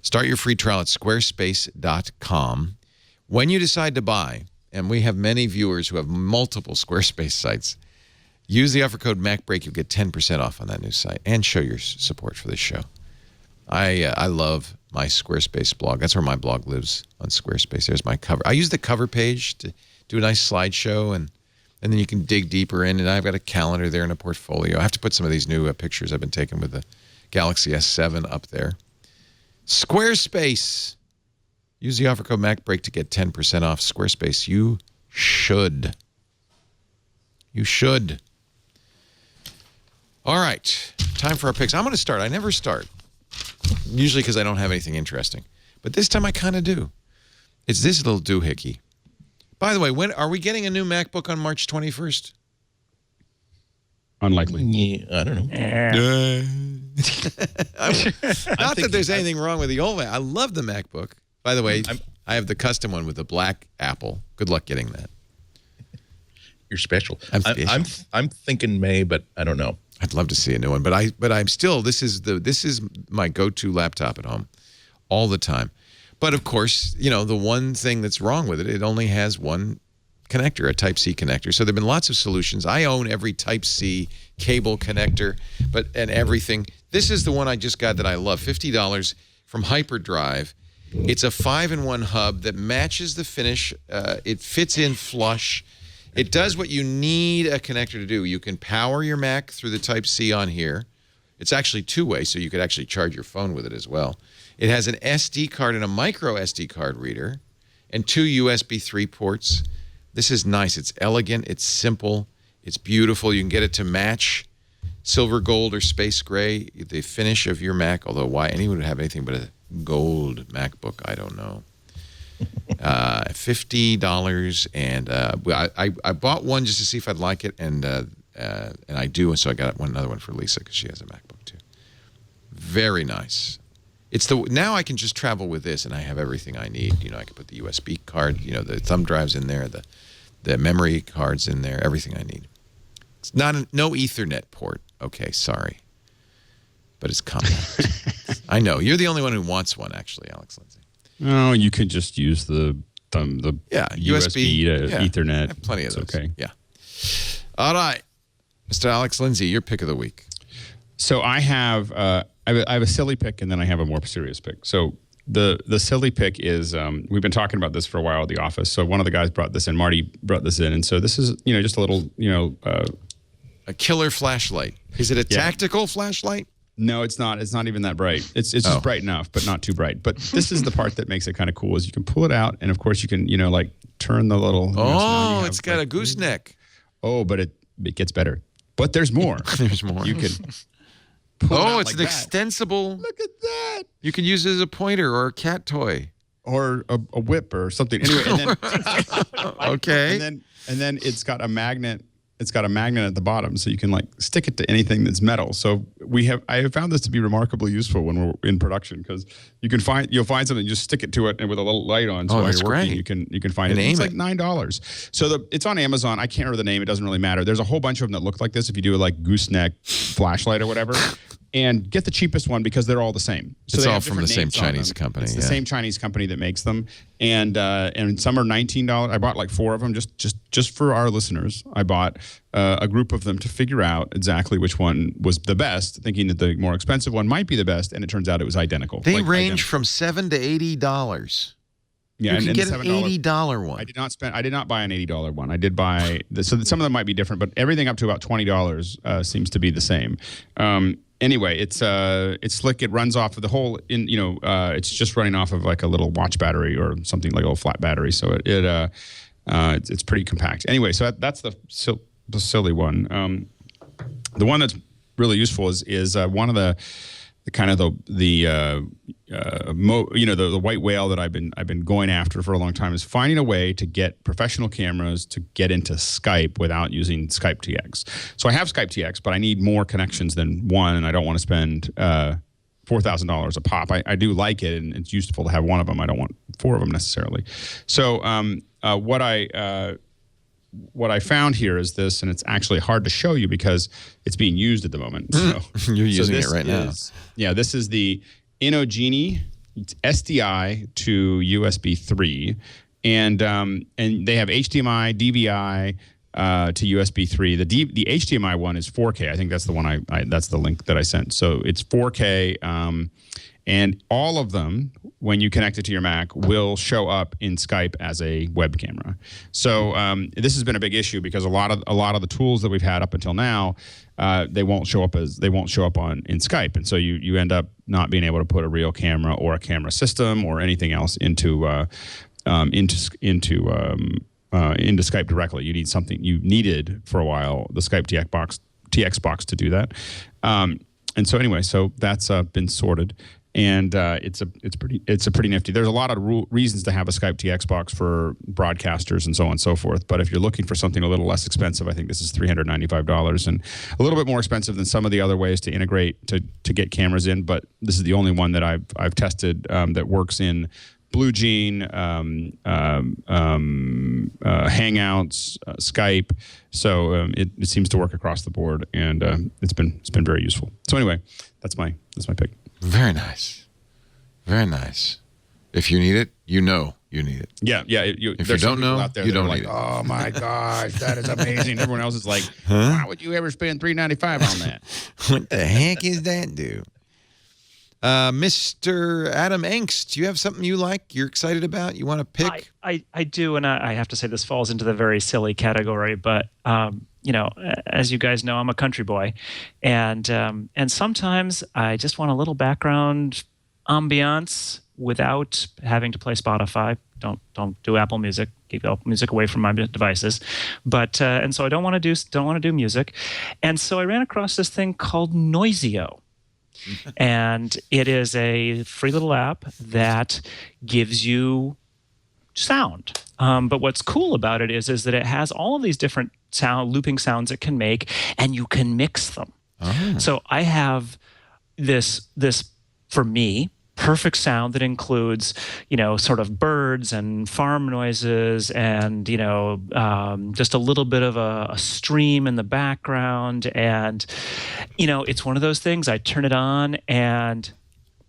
Start your free trial at squarespace.com. When you decide to buy, and we have many viewers who have multiple Squarespace sites, use the offer code MacBreak. You'll get 10% off on that new site and show your support for this show. I love my Squarespace blog. That's where my blog lives, on Squarespace. There's my cover. I use the cover page to do a nice slideshow, and then you can dig deeper in. And I've got a calendar there and a portfolio. I have to put some of these new pictures I've been taking with the Galaxy S7 up there. Squarespace. Use the offer code MacBreak to get 10% off. Squarespace. You should. You should. All right. Time for our picks. I'm going to start. I never start. Usually because I don't have anything interesting. But this time I kind of do. It's this little doohickey. By the way, when are we getting a new MacBook on March 21st? Unlikely. Yeah, I don't know. Not that there's anything wrong with the old Mac. I love the MacBook. By the way, I have the custom one with the black Apple. Good luck getting that. You're special. I'm thinking May, but I don't know. I'd love to see a new one, but I'm still this is my go-to laptop at home all the time. But of course, you know, the one thing that's wrong with it, it only has one connector, a Type-C connector. So there've been lots of solutions. I own every Type-C cable connector, and everything. This is the one I just got that I love, $50 from Hyperdrive. It's a 5-in-1 hub that matches the finish. It fits in flush. It does what you need a connector to do. You can power your Mac through the Type-C on here. It's actually two-way, so you could actually charge your phone with it as well. It has an SD card and a micro SD card reader and 2 USB 3 ports. This is nice. It's elegant. It's simple. It's beautiful. You can get it to match silver, gold, or space gray, the finish of your Mac, although why anyone would have anything but a gold MacBook, I don't know. $50, and I bought one just to see if I'd like it, and I do, and so I got another one for Lisa because she has a MacBook too. Very nice. Now I can just travel with this, and I have everything I need. You know, I can put the USB card, you know, the thumb drives in there, the memory cards in there, everything I need. It's no Ethernet port. Okay, sorry, but it's compact. I know you're the only one who wants one, actually, Alex Lindsay. No, you could just use the USB to Ethernet. I have plenty of those. Okay. Yeah. All right, Mr. Alex Lindsay, your pick of the week. So I have a silly pick, and then I have a more serious pick. So the silly pick is we've been talking about this for a while at the office. So one of the guys brought this in, Marty brought this in, and so this is just a little a killer flashlight. Is it a tactical flashlight? No, it's not. It's not even that bright. It's just bright enough, but not too bright. But this is the part that makes it kind of cool is you can pull it out, and of course you can like turn the little. So it's got a gooseneck. Oh, but it gets better. But there's more. There's more. You can. It's an extensible. Look at that. You can use it as a pointer or a cat toy. Or a whip or something. Anyway, and then, okay. And then it's got a magnet. It's got a magnet at the bottom, so you can stick it to anything that's metal. So I have found this to be remarkably useful when we're in production because you'll find something, just stick it to it, and with a little light on, so while you're working, you can find it. It's like $9. So it's on Amazon. I can't remember the name. It doesn't really matter. There's a whole bunch of them that look like this. If you do a gooseneck flashlight or whatever. And get the cheapest one because they're all the same. So it's all from the same Chinese company. It's the same Chinese company that makes them, and some are $19. I bought 4 of them just for our listeners. I bought a group of them to figure out exactly which one was the best, thinking that the more expensive one might be the best, and it turns out it was identical. They range from $7 to $80. Yeah, you can get an $80 one. I did not buy an $80 one. I did buy so some of them might be different, but everything up to about $20 seems to be the same. Anyway, it's slick. It runs off of the whole. It's just running off of a little watch battery or something, like a little flat battery. So it's pretty compact. Anyway, so that's the silly one. The one that's really useful is one of the white whale that I've been going after for a long time is finding a way to get professional cameras to get into Skype without using Skype TX. So I have Skype TX, but I need more connections than one, and I don't want to spend $4,000 a pop. I do like it, and it's useful to have one of them. I don't want 4 of them necessarily. So what I found here is this, and it's actually hard to show you because it's being used at the moment. So, You're using it right now. Yeah, this is the Inogenie SDI to USB 3, and they have HDMI, DVI to USB 3. The HDMI one is 4K. I think that's the one that's the link that I sent. So it's 4K. And all of them, when you connect it to your Mac, will show up in Skype as a web camera. So this has been a big issue because a lot of the tools that we've had up until now, they won't show up in Skype, and so you end up not being able to put a real camera or a camera system or anything else into Skype directly. You needed for a while the Skype TX box to do that. And so anyway, so that's been sorted, and it's pretty nifty. There's a lot of reasons to have a Skype TX box for broadcasters and so on and so forth. But if you're looking for something a little less expensive, I think this is $395 and a little bit more expensive than some of the other ways to integrate to get cameras in. But this is the only one that I've tested that works in Blue Jean, Hangouts, Skype. So it seems to work across the board, and it's been very useful. So anyway, that's my pick. Very nice. Very nice. If you need it, you know you need it. Yeah. If you don't know, you don't need it. Oh my gosh, that is amazing. Everyone else is like, why would you ever spend $395 on that? What the heck is that, dude? Mr. Adam Engst, do you have something you like, you're excited about, you want to pick? I do, and I have to say this falls into the very silly category, but as you guys know, I'm a country boy, and sometimes I just want a little background ambiance without having to play Spotify. Don't do Apple Music. Keep Apple Music away from my devices. But and so I don't want to do music, and so I ran across this thing called Noisio. And it is a free little app that gives you sound. But what's cool about it is that it has all of these different looping sounds it can make, and you can mix them. Oh. So I have this for me perfect sound that includes, sort of birds and farm noises and, just a little bit of a stream in the background. And, it's one of those things, I turn it on and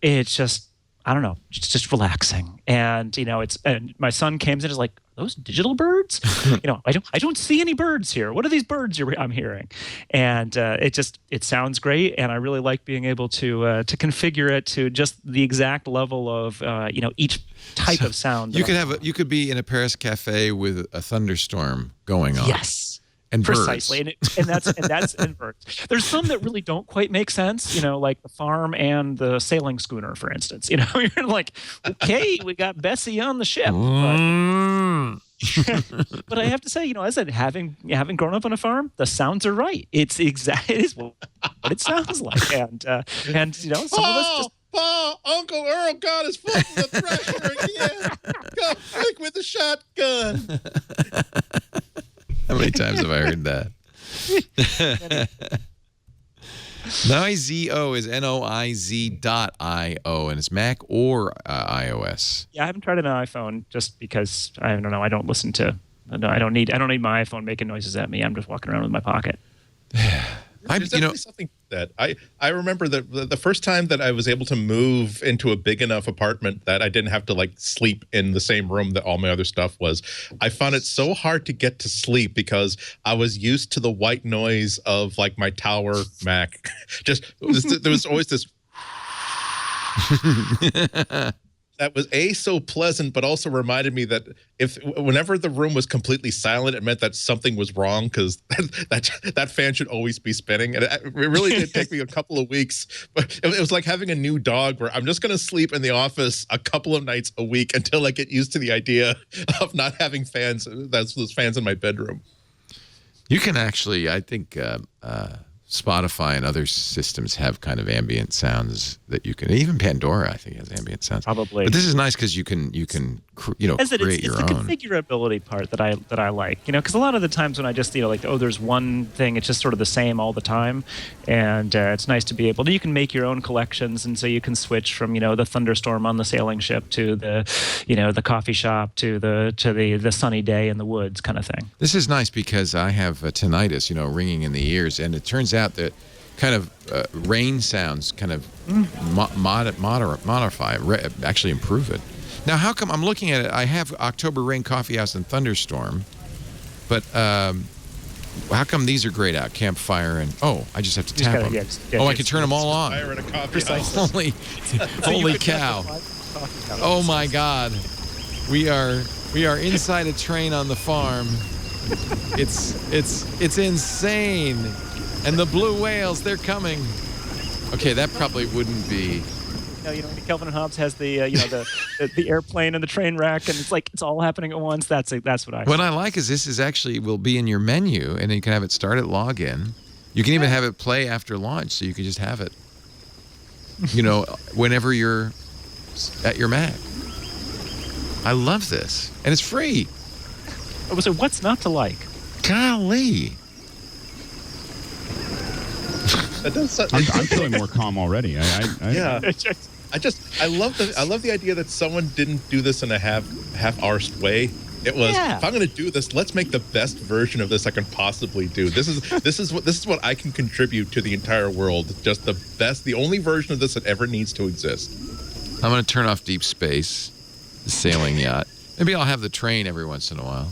it's just, I don't know, it's just relaxing. And, and my son came in and is like, are those digital birds? I don't see any birds here. What are these birds I'm hearing? And it sounds great. And I really like being able to configure it to just the exact level of, each type of sound. You could be in a Paris cafe with a thunderstorm going on. Yes. And precisely, birds. and that's and birds. There's some that really don't quite make sense, like the farm and the sailing schooner, for instance. You're like, okay, we got Bessie on the ship, but I have to say, as I said, having grown up on a farm, the sounds are right. It is what it sounds like, and some of us just. Paul, Uncle Earl got his foot in the thresher again. Go quick with the shotgun. How many times have I heard that? Noizio is Noiz.io, and it's Mac or iOS. Yeah, I haven't tried it on iPhone just because I don't know. I don't need my iPhone making noises at me. I'm just walking around with my pocket. There's definitely something that I remember the first time that I was able to move into a big enough apartment that I didn't have to sleep in the same room that all my other stuff was. I found it so hard to get to sleep because I was used to the white noise of my tower Mac. There was always this. That was so pleasant, but also reminded me that whenever the room was completely silent, it meant that something was wrong because that fan should always be spinning. And it really did take me a couple of weeks, but it was like having a new dog where I'm just going to sleep in the office a couple of nights a week until I get used to the idea of not having fans. Those fans in my bedroom. You can actually, I think, Spotify and other systems have kind of ambient sounds that you can. Even Pandora, I think, has ambient sounds. Probably. But this is nice because you can create your own. It's the configurability part that I like. Because a lot of the times when I just there's one thing, it's just sort of the same all the time, and it's nice to be able to. You can make your own collections, and so you can switch from the thunderstorm on the sailing ship to the coffee shop to the sunny day in the woods kind of thing. This is nice because I have tinnitus, ringing in the ears, and it turns out that kind of rain sounds kind of modify, actually improve it. Now, how come I'm looking at it? I have October Rain, Coffee House, and Thunderstorm, but How come these are grayed out? Campfire and I just have to tap them. I can turn them all on. Fire in a coffee house. Holy cow! Oh my God, we are inside a train on the farm. It's insane, and the blue whales, they're coming. Okay, that probably wouldn't be. Kelvin and Hobbes has the the airplane and the train wreck, and it's all happening at once. That's what I. What I like is this is actually will be in your menu, and you can have it start at login. You can even have it play after launch, so you can just have it. Whenever you're at your Mac. I love this, and it's free. So what's not to like? Golly. I'm feeling more calm already. Yeah. I love the idea that someone didn't do this in a half-arsed way. It was, if I'm going to do this, let's make the best version of this I can possibly do. This is what I can contribute to the entire world. Just the best, the only version of this that ever needs to exist. I'm going to turn off deep space, the sailing yacht. Maybe I'll have the train every once in a while.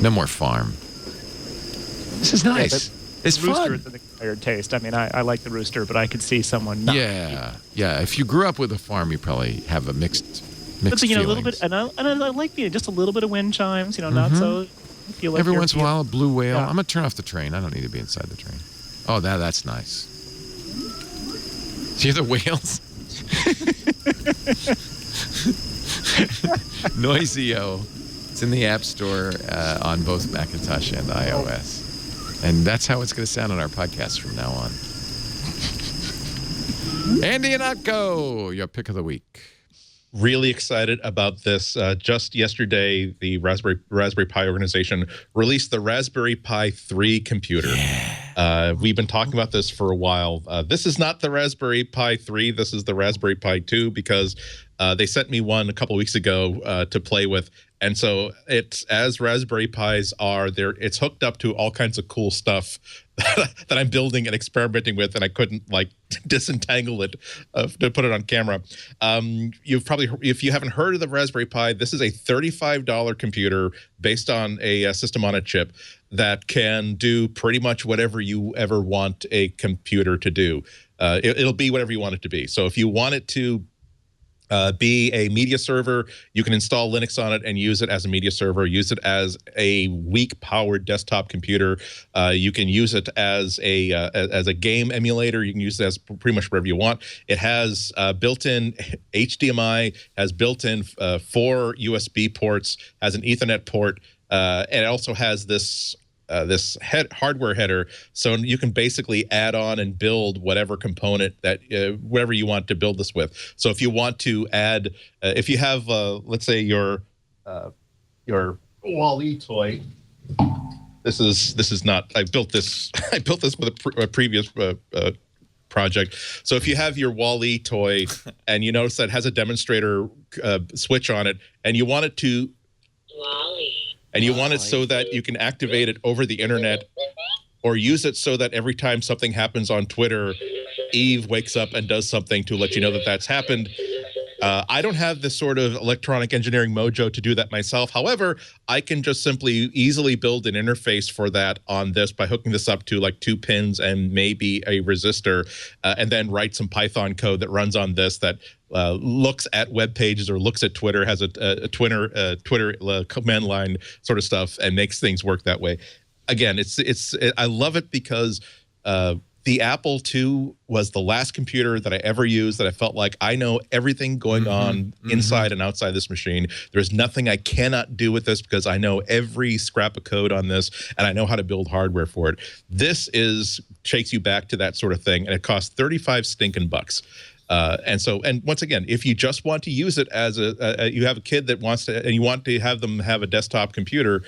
No more farm. This is nice. It's fun. Rooster is an acquired taste. I mean, I like the rooster, but I could see someone not. Yeah. If you grew up with a farm, you probably have a mixed but a little feelings. bit, and I like just a little bit of wind chimes. Not so. Feel like every once in a while, a blue whale. Yeah. I'm gonna turn off the train. I don't need to be inside the train. Oh, that's nice. See the whales? Noisio. It's in the App Store on both Macintosh and iOS. And that's how it's going to sound on our podcast from now on. Andy Ihnatko, your pick of the week. Really excited about this. Just yesterday, the Raspberry Pi organization released the Raspberry Pi 3 computer. Yeah. We've been talking about this for a while. This is not the Raspberry Pi 3. This is the Raspberry Pi 2 because they sent me one a couple of weeks ago to play with. And so it's, as Raspberry Pis are, it's hooked up to all kinds of cool stuff that I'm building and experimenting with, and I couldn't disentangle it to put it on camera. You've probably, if you haven't heard of the Raspberry Pi, this is a $35 computer based on a system on a chip that can do pretty much whatever you ever want a computer to do. It'll be whatever you want it to be. So if you want it to be a media server, you can install Linux on it and use it as a media server, use it as a weak powered desktop computer. You can use it as a game emulator. You can use it as pretty much whatever you want. It has built-in HDMI, has built-in 4 USB ports, has an Ethernet port, and it also has this hardware header, so you can basically add on and build whatever component that whatever you want to build this with. So if you want to add, if you have, let's say your Wall-E toy. This is not. I built this with a previous project. So if you have your Wall-E toy and you notice that it has a demonstrator switch on it, and you want it to. And you want it so that you can activate it over the internet, or use it so that every time something happens on Twitter, Eve wakes up and does something to let you know that that's happened. I don't have this sort of electronic engineering mojo to do that myself. However, I can just simply easily build an interface for that on this by hooking this up to 2 pins and maybe a resistor, and then write some Python code that runs on this that looks at web pages or looks at Twitter, has a Twitter command line sort of stuff, and makes things work that way. Again, I love it because the Apple II was the last computer that I ever used that I felt like I know everything going on inside and outside this machine. There's nothing I cannot do with this because I know every scrap of code on this, and I know how to build hardware for it. This takes you back to that sort of thing, and it costs 35 stinking bucks. And once again, if you just want to use it as you have a kid that wants to, and you want to have them have a desktop computer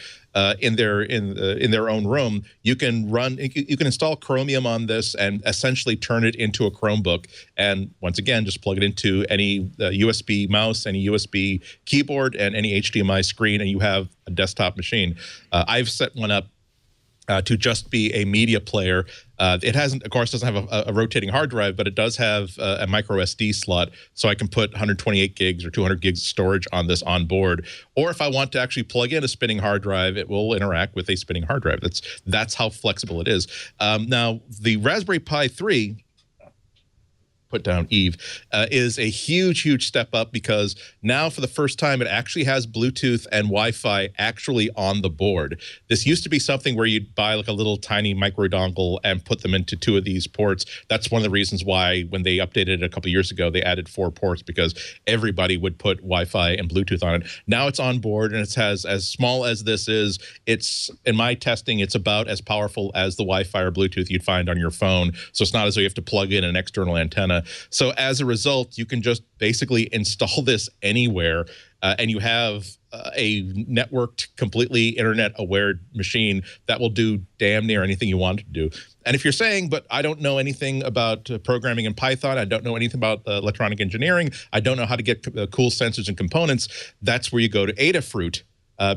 in their own room, you can install Chromium on this and essentially turn it into a Chromebook. And once again, just plug it into any USB mouse, any USB keyboard, and any HDMI screen, and you have a desktop machine. I've set one up to just be a media player. It of course, doesn't have a rotating hard drive, but it does have a micro SD slot, so I can put 128 gigs or 200 gigs of storage on this on board. Or if I want to actually plug in a spinning hard drive, it will interact with a spinning hard drive. That's how flexible it is. Now, the Raspberry Pi 3, put down Eve, is a huge step up, because now for the first time it actually has Bluetooth and Wi-Fi actually on the board. This used to be something where you'd buy like a little tiny micro dongle and put them into 2 of these ports. That's one of the reasons why when they updated it a couple years ago, they added 4 ports, because everybody would put Wi-Fi and Bluetooth on it. Now it's on board, and it has, as small as this is, it's, in my testing, it's about as powerful as the Wi-Fi or Bluetooth you'd find on your phone. So it's not as though you have to plug in an external antenna. So as a result, you can just basically install this anywhere, and you have a networked, completely internet-aware machine that will do damn near anything you want it to do. And if you're saying, but I don't know anything about programming in Python, I don't know anything about electronic engineering, I don't know how to get cool sensors and components, that's where you go to Adafruit.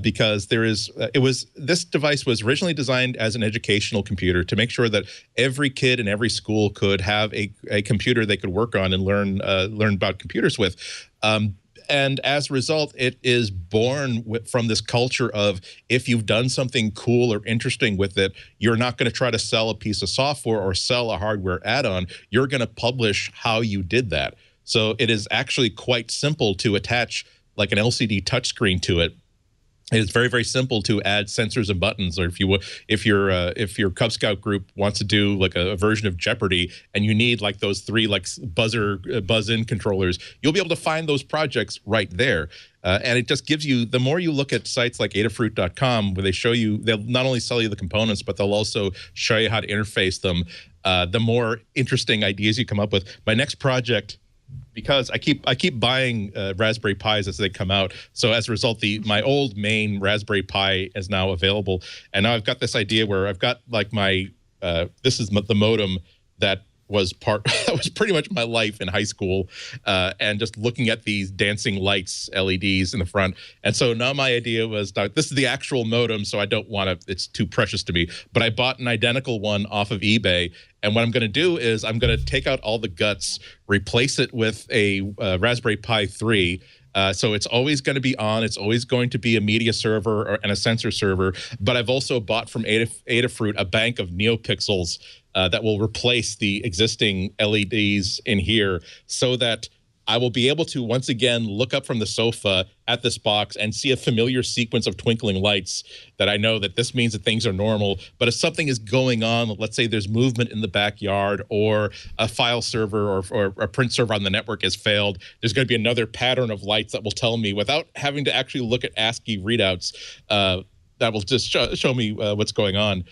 Because this device was originally designed as an educational computer to make sure that every kid in every school could have a computer they could work on and learn about computers with. And as a result, it is born from this culture of, if you've done something cool or interesting with it, you're not going to try to sell a piece of software or sell a hardware add-on. You're going to publish how you did that. So it is actually quite simple to attach like an LCD touchscreen to it. It's very simple to add sensors and buttons. Or if your Cub Scout group wants to do like a version of Jeopardy, and you need like those 3 like buzz-in controllers, you'll be able to find those projects right there. And it just gives you, the more you look at sites like Adafruit.com, where they'll not only sell you the components, but they'll also show you how to interface them, the more interesting ideas you come up with. My next project, because I keep buying Raspberry Pis as they come out. So as a result, my old main Raspberry Pi is now available, and now I've got this idea where I've got like my this is the modem that was pretty much my life in high school, and just looking at these dancing lights, LEDs in the front. And so now my idea was, this is the actual modem, so I don't want to, it's too precious to me. But I bought an identical one off of eBay. And what I'm going to do is I'm going to take out all the guts, replace it with a Raspberry Pi 3. So it's always going to be on. It's always going to be a media server and a sensor server. But I've also bought from Adafruit a bank of NeoPixels that will replace the existing LEDs in here, so that I will be able to once again look up from the sofa at this box and see a familiar sequence of twinkling lights that I know that this means that things are normal. But if something is going on, let's say there's movement in the backyard, or a file server or a print server on the network has failed, there's going to be another pattern of lights that will tell me, without having to actually look at ASCII readouts, that will just show me what's going on.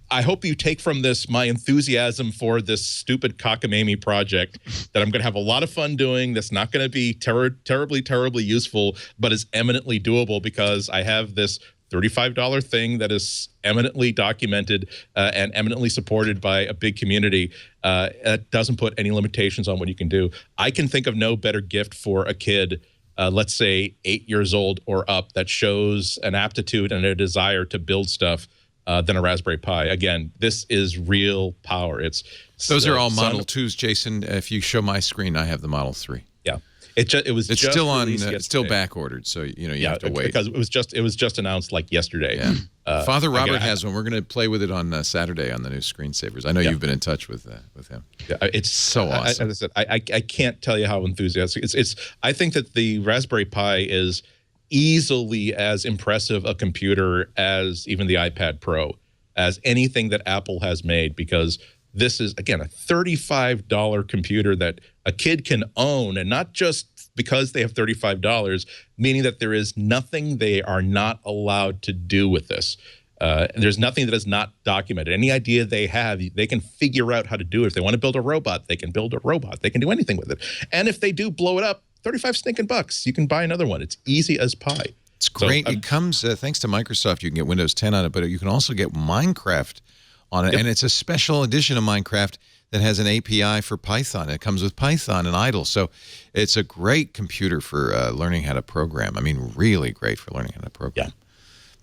I hope you take from this my enthusiasm for this stupid cockamamie project that I'm going to have a lot of fun doing. That's not going to be terribly useful, but is eminently doable, because I have this $35 thing that is eminently documented and eminently supported by a big community. That doesn't put any limitations on what you can do. I can think of no better gift for a kid, let's say 8 years old or up, that shows an aptitude and a desire to build stuff, than a Raspberry Pi. Again, this is real power. Those are all Model 2s, Jason. If you show my screen, I have the Model 3. Yeah, it's still on. It's still back ordered, so you have to wait, because it was just announced like yesterday. Yeah. Father Robert has one. We're going to play with it on Saturday on the new screensavers. I know you've been in touch with him. Yeah, it's so awesome. As I said, I can't tell you how enthusiastic I think that the Raspberry Pi is easily as impressive a computer as even the iPad Pro, as anything that Apple has made, because this is, again, a $35 computer that a kid can own, and not just because they have $35, meaning that there is nothing they are not allowed to do with this. There's nothing that is not documented. Any idea they have, they can figure out how to do it. If they want to build a robot, they can build a robot. They can do anything with it. And if they do blow it up, 35 stinking bucks, you can buy another one. It's easy as pie. It's great. So, it comes, thanks to Microsoft, you can get Windows 10 on it, but you can also get Minecraft on it. Yep. And it's a special edition of Minecraft that has an API for Python. It comes with Python and idle. So it's a great computer for learning how to program. I mean, really great for learning how to program.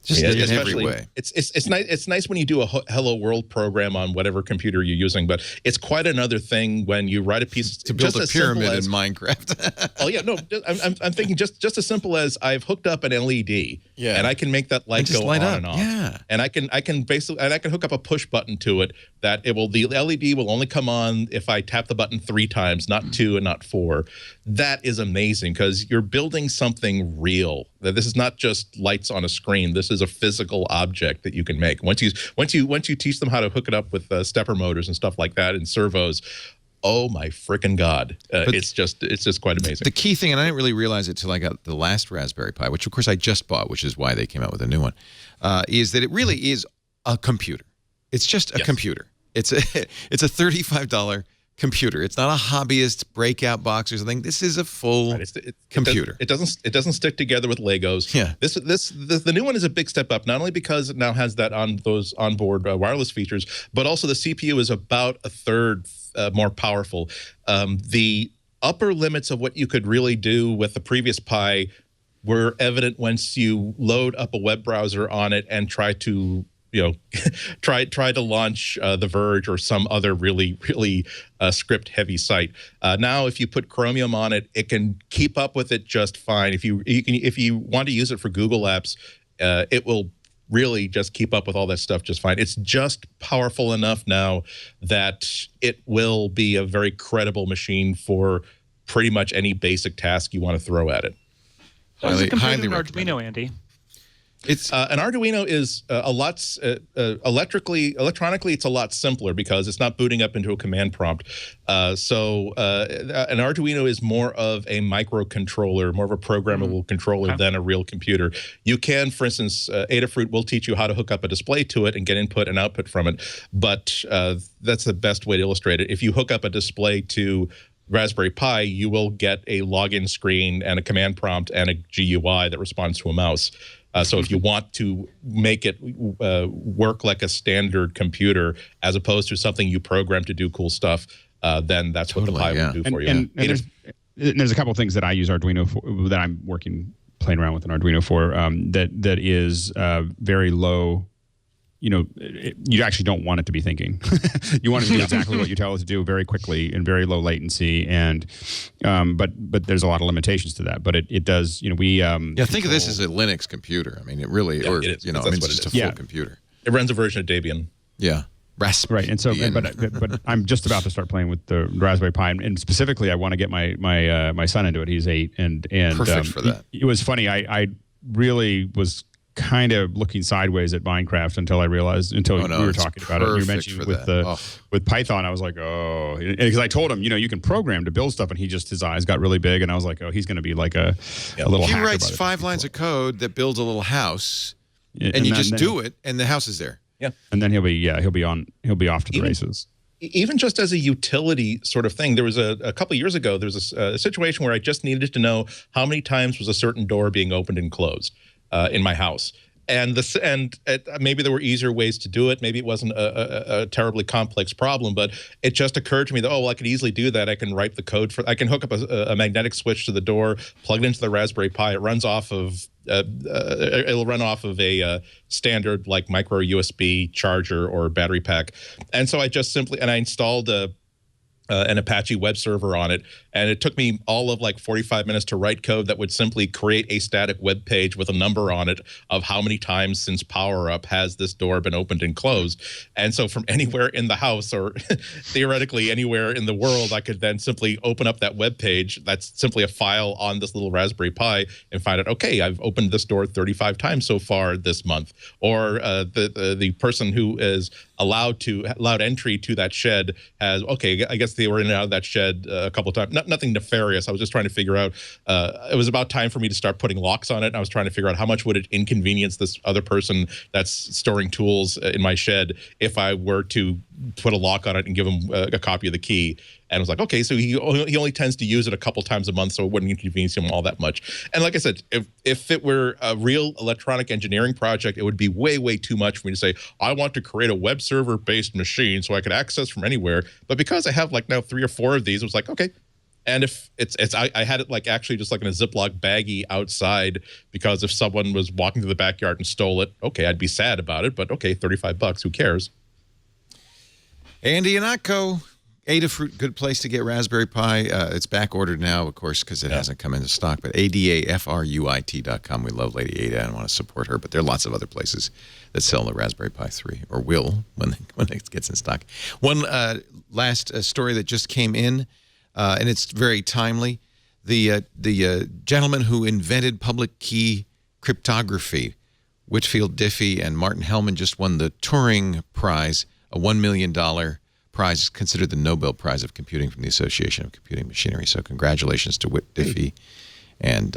Just Yeah, in every especially, way. it's nice. It's nice when you do a Hello World program on whatever computer you're using, but it's quite another thing when you write a piece To build just a as simple pyramid as, in Minecraft. Oh yeah, no, I'm thinking just as simple as I've hooked up an LED, Yeah. and I can make that light just go light on up, and off. yeah. And I can hook up a push button to it that the LED will only come on if I tap the button 3 times, not 2 and not 4. That is amazing because you're building something real. That this is not just lights on a screen. This is a physical object that you can make. Once you teach them how to hook it up with stepper motors and stuff like that and servos, oh my frickin' God. It's just quite amazing. The key thing, and I didn't really realize it till I got the last Raspberry Pi, which of course I just bought, which is why they came out with a new one, is that it really is a computer. It's just a computer. It's a $35 computer. It's not a hobbyist breakout box or something. This is a full computer. It doesn't stick together with Legos. Yeah. The new one is a big step up, not only because it now has that onboard wireless features, but also the CPU is about a third more powerful. The upper limits of what you could really do with the previous Pi were evident once you load up a web browser on it and try to try to launch The Verge or some other really script heavy site. Now, if you put Chromium on it, it can keep up with it just fine. If you want to use it for Google Apps, it will really just keep up with all that stuff just fine. It's just powerful enough now that it will be a very credible machine for pretty much any basic task you want to throw at it. How does it compare highly to an recommended. Arduino, Andy? It's an Arduino is a lot electronically it's a lot simpler because it's not booting up into a command prompt. So an Arduino is more of a microcontroller, more of a programmable controller than a real computer. You can, for instance, Adafruit will teach you how to hook up a display to it and get input and output from it. But that's the best way to illustrate it. If you hook up a display to Raspberry Pi, you will get a login screen and a command prompt and a GUI that responds to a mouse. So if you want to make it work like a standard computer as opposed to something you program to do cool stuff, then that's what the Pi will do for you. And there's a couple of things that I use Arduino for, that I'm playing around with an Arduino for, that is very low. You actually don't want it to be thinking. You want it to do exactly what you tell it to do very quickly and very low latency. And but there's a lot of limitations to that. But it does. think of this as a Linux computer. I mean, it really, it's just a full computer. It runs a version of Debian. Yeah. Right, and so, but I'm just about to start playing with the Raspberry Pi, and specifically, I want to get my son into it. He's 8, and perfect for that. It was funny. I really was kind of looking sideways at Minecraft until I realized we were talking about it. And you mentioned with Python, I was like, because I told him, you can program to build stuff, and his eyes got really big, and I was like, he's going to be like a little. He hacker writes 5 lines of code that builds a little house, and you just do it, and the house is there. Yeah, and then he'll be off to the races. Even just as a utility sort of thing, there was a couple of years ago, there was a situation where I just needed to know how many times was a certain door being opened and closed in my house. And maybe there were easier ways to do it. Maybe it wasn't a terribly complex problem, but it just occurred to me that, I could easily do that. I can write the code I can hook up a magnetic switch to the door, plug it into the Raspberry Pi. It runs off of it'll run off of a standard like micro USB charger or battery pack. And so I installed an Apache web server on it, and it took me all of like 45 minutes to write code that would simply create a static web page with a number on it of how many times since power up has this door been opened and closed. And so from anywhere in the house, or theoretically anywhere in the world, I could then simply open up that web page that's simply a file on this little Raspberry Pi and find out, okay, I've opened this door 35 times so far this month, or the person who is allowed entry to that shed has, okay, I guess they were in and out of that shed a couple of times. Nothing nefarious. I was just trying to figure out, it was about time for me to start putting locks on it. And I was trying to figure out how much would it inconvenience this other person that's storing tools in my shed if I were to put a lock on it and give him a copy of the key. And I was like, okay, so he only tends to use it a couple times a month, so it wouldn't inconvenience him all that much. And like I said, if it were a real electronic engineering project, it would be way, way too much for me to say, I want to create a web server-based machine so I could access from anywhere. But because I have like now 3 or 4 of these, it was like, okay, And if I had it like actually just like in a Ziploc baggie outside, because if someone was walking through the backyard and stole it, okay, I'd be sad about it, but okay, $35, who cares? Andy Ihnatko, Adafruit, good place to get Raspberry Pi. It's back ordered now, of course, because it hasn't come into stock. But adafruit.com. We love Lady Ada and want to support her. But there are lots of other places that sell the Raspberry Pi 3, or will when it gets in stock. One last story that just came in, and it's very timely. The gentleman who invented public key cryptography, Whitfield Diffie and Martin Hellman, just won the Turing Prize, a $1 million prize, considered the Nobel Prize of Computing from the Association of Computing Machinery. So congratulations to Whit Diffie and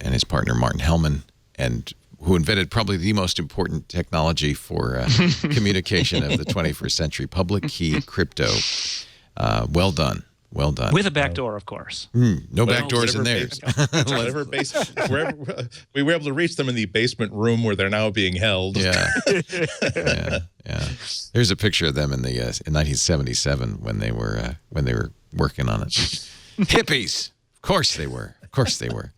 his partner Martin Hellman, and who invented probably the most important technology for communication of the 21st century, public key crypto. Well done. Well done. With a back door, of course. No back doors in theirs. Wherever we were able to reach them in the basement room where they're now being held. Yeah. Yeah. Here's a picture of them in 1977 when they were working on it. Hippies. Of course they were. Of course they were.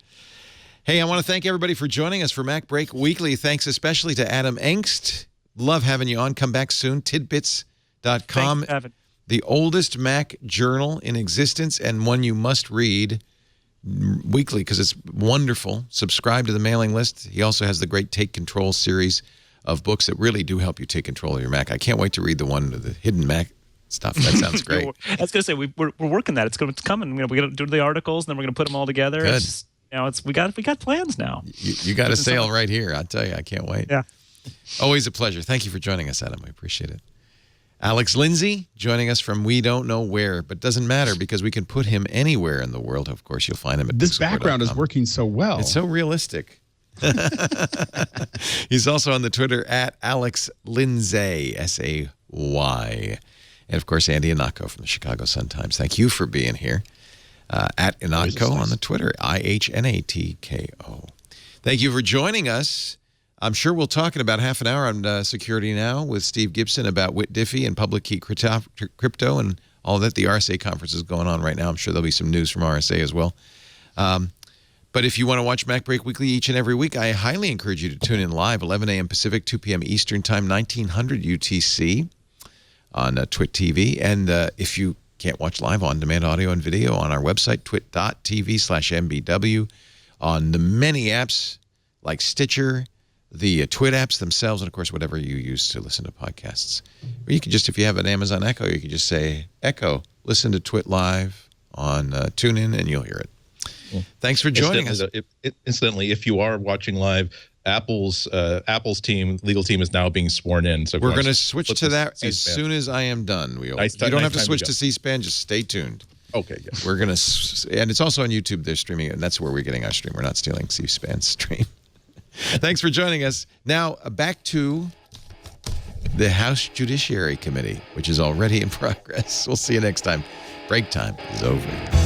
Hey, I want to thank everybody for joining us for MacBreak Weekly. Thanks especially to Adam Engst. Love having you on. Come back soon. Tidbits.com. Thanks, Evan. The oldest Mac journal in existence, and one you must read weekly because it's wonderful. Subscribe to the mailing list. He also has the great Take Control series of books that really do help you take control of your Mac. I can't wait to read the one of the hidden Mac stuff. That sounds great. I was going to say, we're working that. It's coming. We got to do the articles, and then we're going to put them all together. Good. It's just, we got plans now. You got a sale right here. I'll tell you, I can't wait. Yeah. Always a pleasure. Thank you for joining us, Adam. We appreciate it. Alex Lindsay joining us from we don't know where, but doesn't matter because we can put him anywhere in the world. Of course, you'll find him at This background is working so well. It's so realistic. He's also on the Twitter at Alex Lindsay, S-A-Y. And, of course, Andy Ihnatko from the Chicago Sun-Times. Thank you for being here. At Ihnatko on the Twitter, I-H-N-A-T-K-O. Thank you for joining us. I'm sure we'll talk in about half an hour on Security Now with Steve Gibson about Whit Diffie and public key crypto and all that. The RSA conference is going on right now. I'm sure there'll be some news from RSA as well. But if you want to watch MacBreak Weekly each and every week, I highly encourage you to tune in live, 11 a.m. Pacific, 2 p.m. Eastern Time, 1900 UTC on Twit TV. And if you can't watch live, on-demand audio and video on our website, twit.tv/MBW, on the many apps like Stitcher, the Twit apps themselves, and, of course, whatever you use to listen to podcasts. Or you can just, if you have an Amazon Echo, you can just say, Echo, listen to Twit Live on TuneIn, and you'll hear it. Yeah. Thanks for joining us. Incidentally, if you are watching live, Apple's legal team is now being sworn in. So we're going to switch to that as soon as I am done. You don't have to switch to C-SPAN. Just stay tuned. Okay, good. We're going to, and it's also on YouTube. They're streaming it, and that's where we're getting our stream. We're not stealing C-SPAN's stream. Thanks for joining us. Now, back to the House Judiciary Committee, which is already in progress. We'll see you next time. Break time is over.